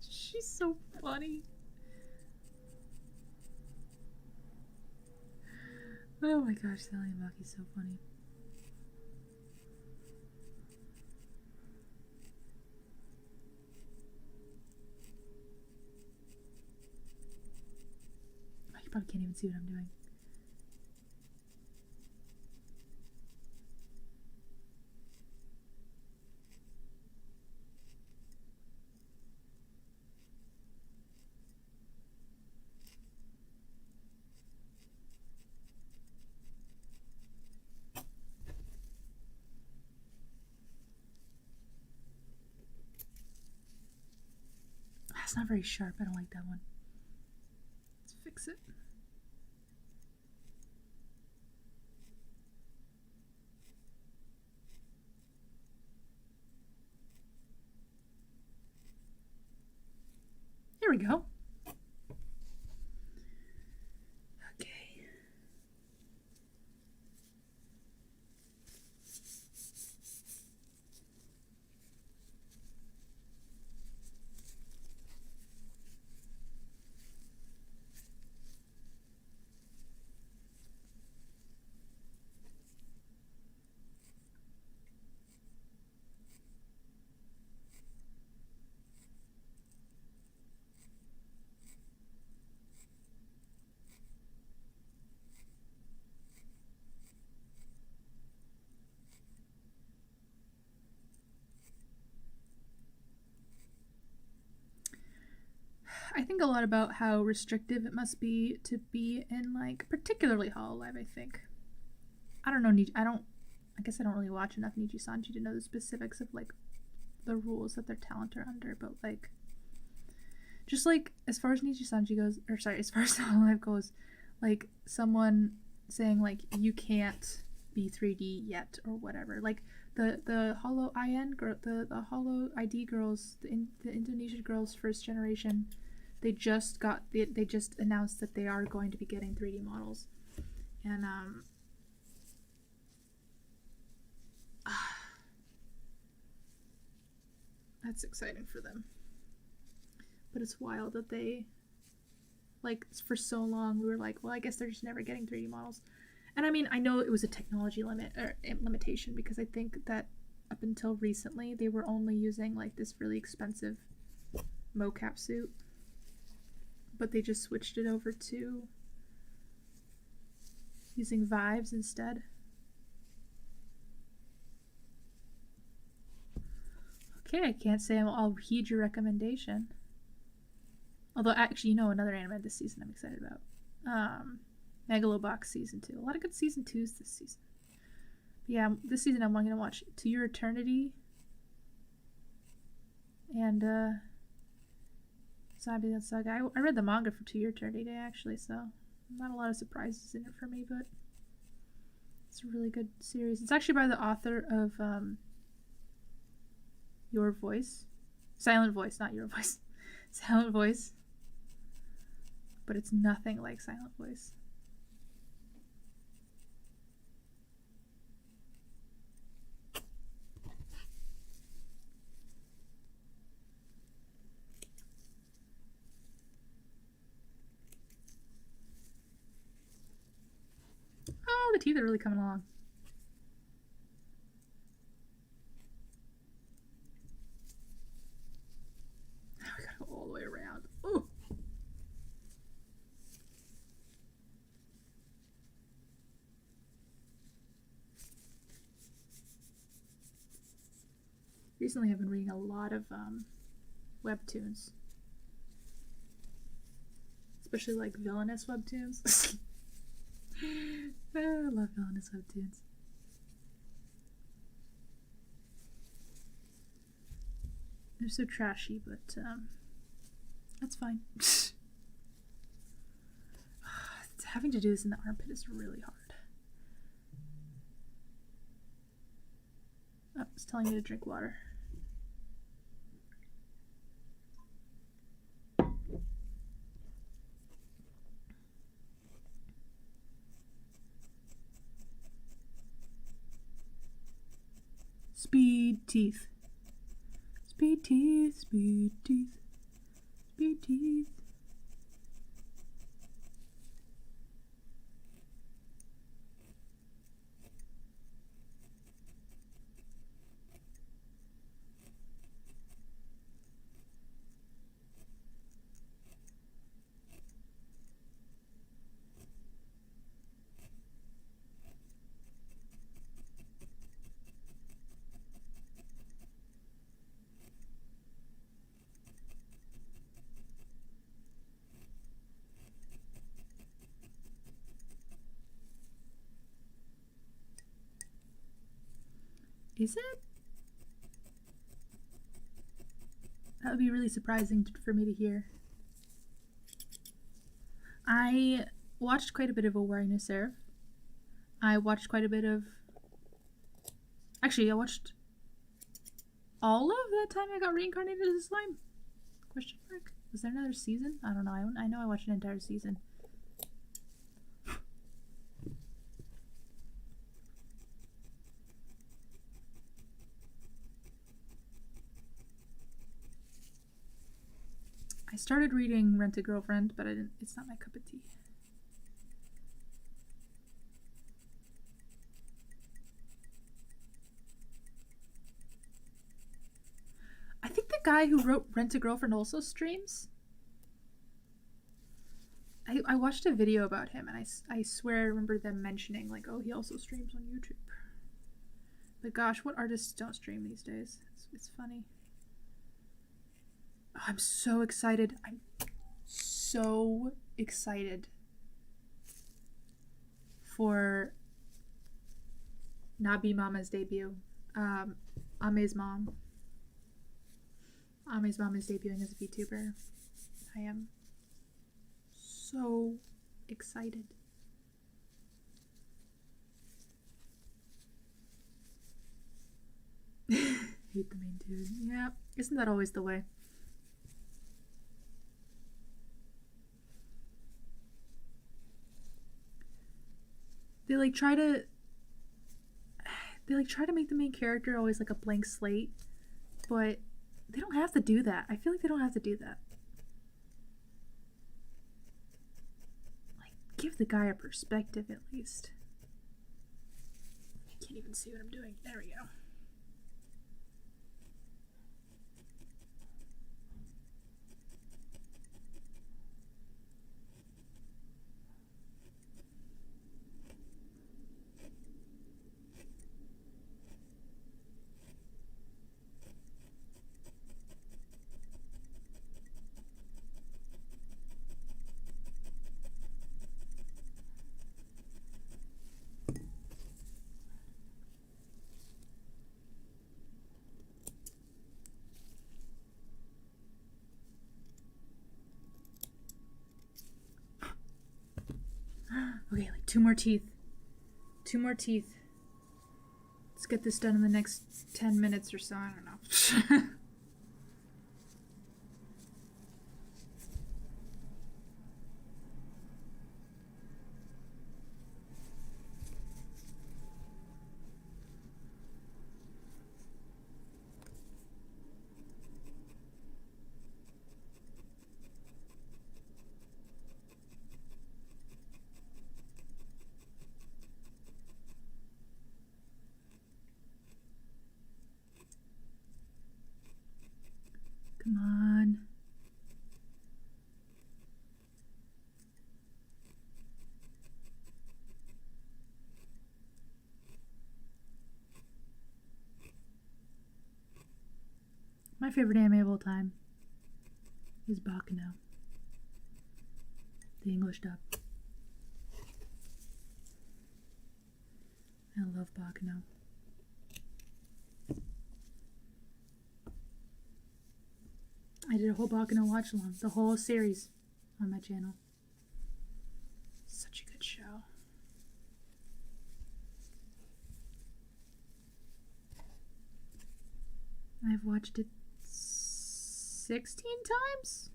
She's so funny. Oh my gosh, Sally Amaki's so funny. Oh, you probably can't even see what I'm doing. It's not very sharp. I don't like that one. Let's fix it. Here we go. Okay. I think a lot about how restrictive it must be to be in, like, particularly Hololive, I think. I don't know, I guess I don't really watch enough Niji-Sanji to know the specifics of, like, the rules that their talent are under, but, like, just, like, as far as Niji-Sanji goes, or sorry, as far as Hololive goes, like, someone saying, like, you can't be 3D yet, or whatever, like, the Holo IN girl, the Holo ID girls, the Indonesian girls, first generation, they just announced that they are going to be getting 3D models, and that's exciting for them. But it's wild that they, like, for so long we were like, well, I guess they're just never getting 3D models. And I mean, I know it was a technology limitation, because I think that up until recently they were only using, like, this really expensive mocap suit, but they just switched it over to using Vives instead. Okay, I can't say I'll heed your recommendation. Although, actually, another anime this season I'm excited about. Megalobox Season 2. A lot of good Season 2s this season. But yeah, this season I'm going to watch To Your Eternity and Zombie and Saga. I read the manga for To Your Eternity, actually, so not a lot of surprises in it for me, but it's a really good series. It's actually by the author of Your Voice. Silent Voice, not Your Voice. Silent Voice. But it's nothing like Silent Voice. Oh, the teeth are really coming along. Now we gotta go all the way around. Ooh. Recently I've been reading a lot of webtoons. Especially, like, villainous webtoons. I love villainous webtoons. They're so trashy, but that's fine. Having to do this in the armpit is really hard. Oh, it's telling me to drink water. Speed teeth. Speed teeth, speed teeth, speed teeth. Is it? That would be really surprising for me to hear. I watched quite a bit of Awareness Serve. I watched quite a bit of... Actually, I watched all of that time I got reincarnated as a slime. Question mark? Was there another season? I don't know. I know I watched an entire season. I started reading Rent a Girlfriend, but it's not my cup of tea. I think the guy who wrote Rent a Girlfriend also streams. I watched a video about him, and I swear I remember them mentioning, like, oh, he also streams on YouTube. But gosh, what artists don't stream these days? It's funny. Oh, I'm so excited. I'm so excited for Nabi Mama's debut. Ame's mom. Ame's mom is debuting as a VTuber. I am so excited. Hate the main dude. Yeah, isn't that always the way? They try to make the main character always like a blank slate, but they don't have to do that. I feel like they don't have to do that. Like, give the guy a perspective at least. I can't even see what I'm doing. There we go. Okay, like 2 more teeth. 2 more teeth. Let's get this done in the next 10 minutes or so. I don't know. Come on. My favorite anime of all time is Baccano. The English dub. I love Baccano. I did a whole Baccano watch along, the whole series on my channel. Such a good show. I've watched it 16 times?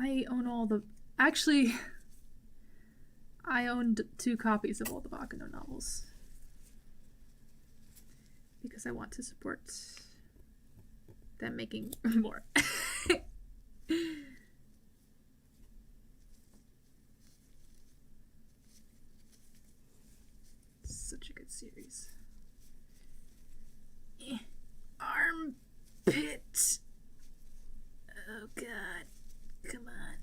I own all the... Actually, I owned 2 copies of all the Baccano novels. Because I want to support them making more. Such a good series. Armpit. Oh god. Come on.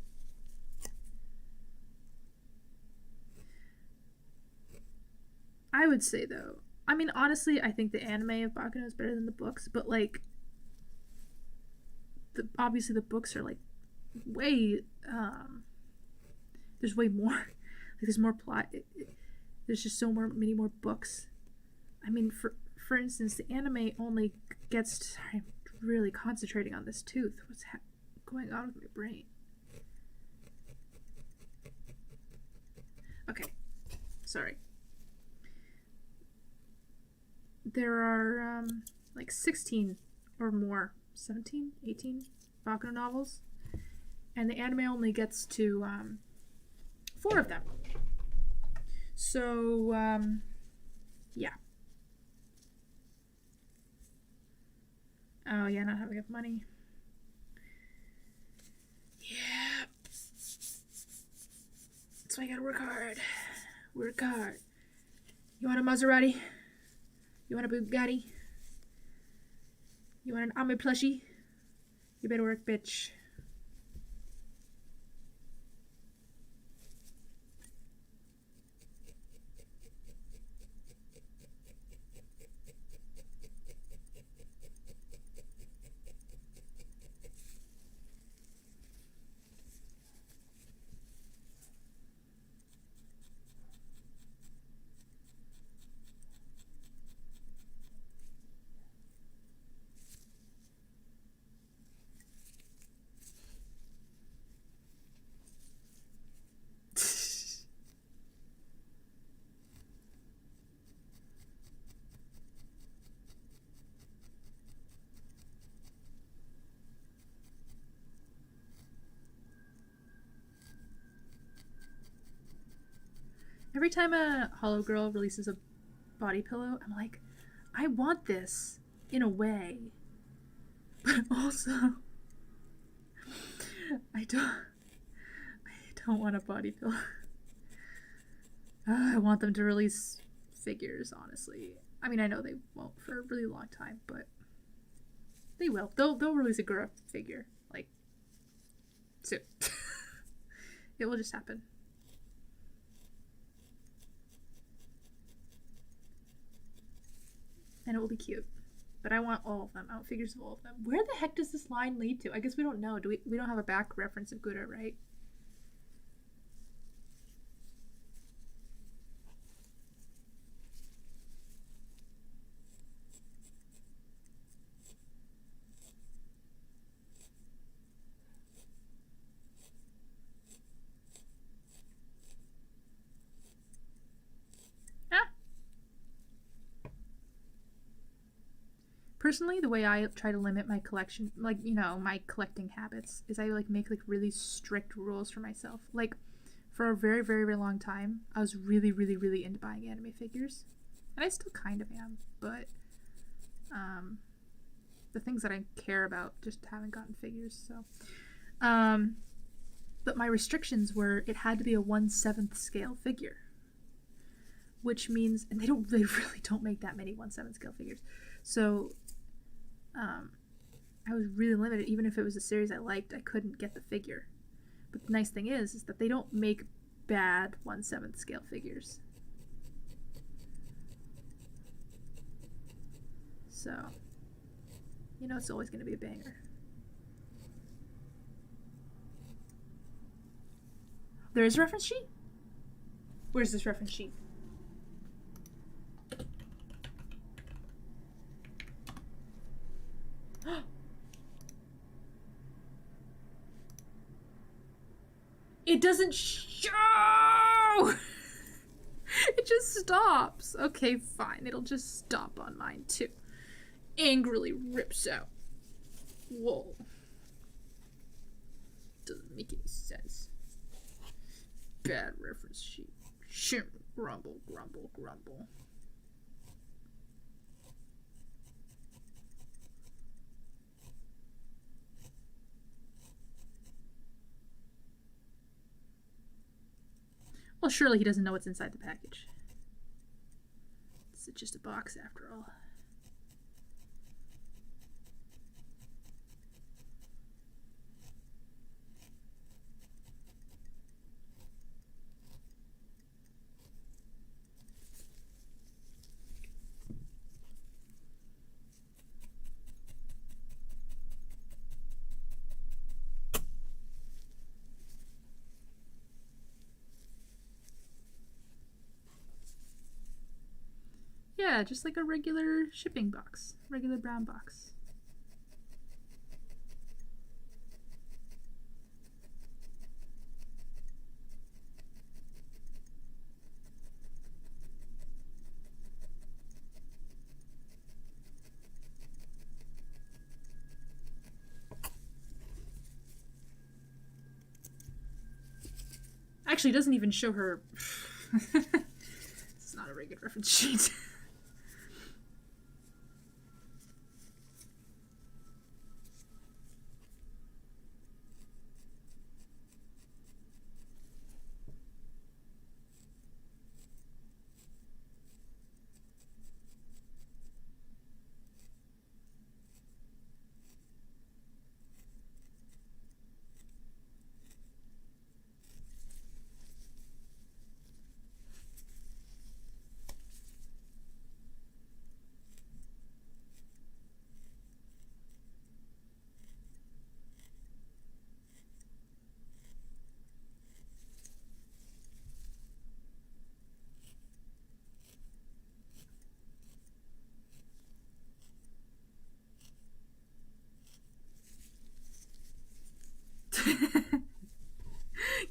would say, though, I mean, honestly, I think the anime of Bakuno is better than the books, but, like, obviously the books are, like, way, there's way more. Like, there's more plot. There's just many more books. I mean, for instance, the anime only gets to, sorry, I'm really concentrating on this tooth. What's going on with my brain? Okay, sorry. There are, like 16 or more, 17, 18 Bakuno novels, and the anime only gets to 4 of them. So, yeah. Oh, yeah, not having enough money. Yeah. That's why I gotta work hard. Work hard. You want a Maserati? You want a Bugatti? You want an Ame plushie? You better work, bitch. Every time a Hollow Girl releases a body pillow, I'm like, I want this in a way, but also I don't want a body pillow. I want them to release figures, honestly. I mean, I know they won't for a really long time, but they will. They'll release a Gura figure, like, soon. It will just happen. And it will be cute. But I want all of them. I want figures of all of them. Where the heck does this line lead to? I guess we don't know. We don't have a back reference of Gura, right? Personally, the way I try to limit my collection, like, you know, my collecting habits, is I, like, make, like, really strict rules for myself. Like, for a very, very, very long time, I was really, really, really into buying anime figures. And I still kind of am, but, the things that I care about just haven't gotten figures, so. But my restrictions were, it had to be a 1/7 scale figure. Which means, and they really don't make that many 1/7 scale figures. So, I was really limited. Even if it was a series I liked, I couldn't get the figure. But the nice thing is that they don't make bad 1/7 scale figures. So, you know, it's always going to be a banger. There is a reference sheet? Where's this reference sheet? It doesn't show! It just stops. Okay, fine. It'll just stop on mine, too. Angrily rips out. Whoa. Doesn't make any sense. Bad reference sheet. Shimmer, grumble, grumble, grumble. Well, surely he doesn't know what's inside the package. It's just a box after all. Yeah, just like a regular shipping box. Regular brown box. Actually, it doesn't even show her. It's not a very good reference sheet.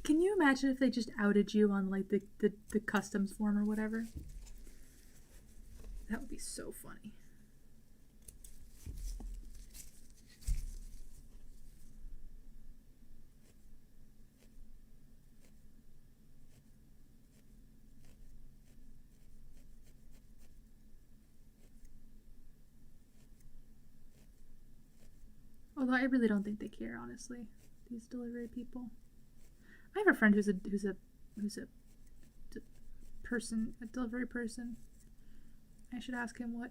Can you imagine if they just outed you on like the customs form or whatever? That would be so funny. Although I really don't think they care, honestly, these delivery people. I have a friend who's a person, a delivery person. I should ask him what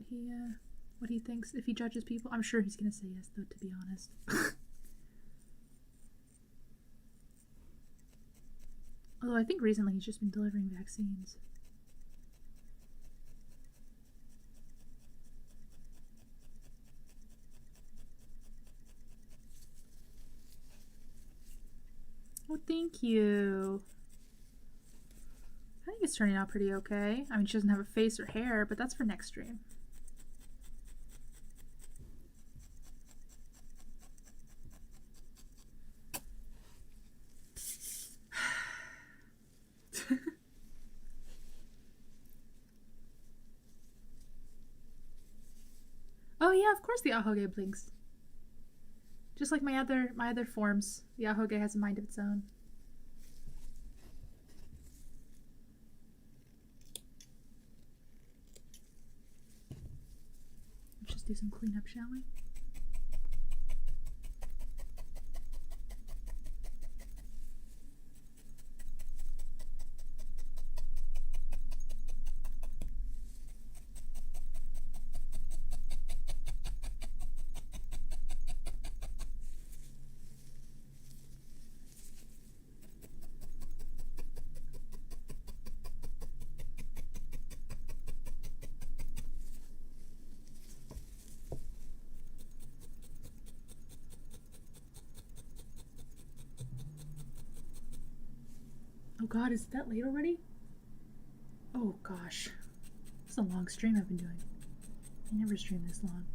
he thinks, if he judges people. I'm sure he's gonna say yes, though, to be honest. Although I think recently he's just been delivering vaccines. Oh, thank you. I think it's turning out pretty okay. I mean, she doesn't have a face or hair, but that's for next stream. Oh yeah, of course the ahoge blinks. Just like my other forms, the ahoge has a mind of its own. Let's just do some cleanup, shall we? Oh god, is it that late already? Oh gosh. It's a long stream I've been doing. I never stream this long.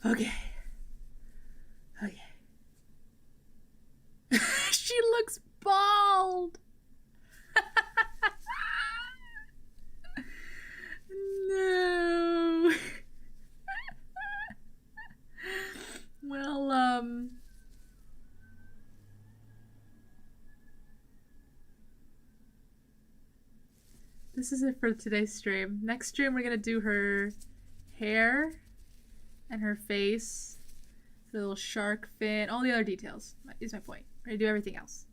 Okay. Okay. She looks bald. No. Well, this is it for today's stream. Next stream, we're gonna do her hair and her face, the little shark fin, all the other details is my point. We're gonna do everything else.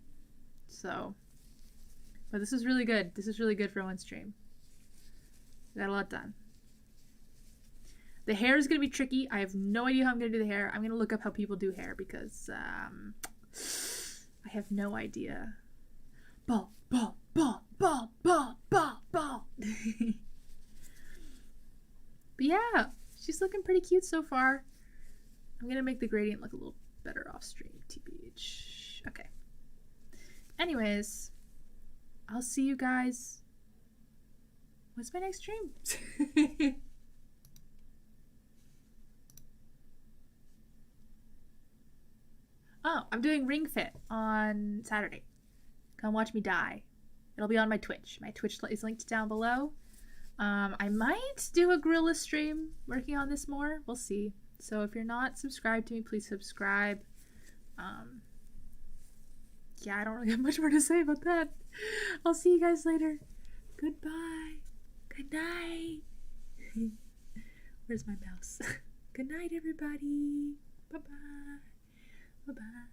So, but this is really good. This is really good for one stream. We got a lot done. The hair is gonna be tricky. I have no idea how I'm gonna do the hair. I'm gonna look up how people do hair because I have no idea. Ball, ball, ball, ball, ball, ball, ball. But yeah, she's looking pretty cute so far. I'm gonna make the gradient look a little better off stream, TBH. Okay. Anyways, I'll see you guys. What's my next stream? Oh, I'm doing Ring Fit on Saturday. Come watch me die. It'll be on my Twitch. My Twitch is linked down below. I might do a gorilla stream working on this more. We'll see. So if you're not subscribed to me, please subscribe. Yeah, I don't really have much more to say about that. I'll see you guys later. Goodbye. Good night. Where's my mouse? Good night, everybody. Bye-bye. Bye-bye.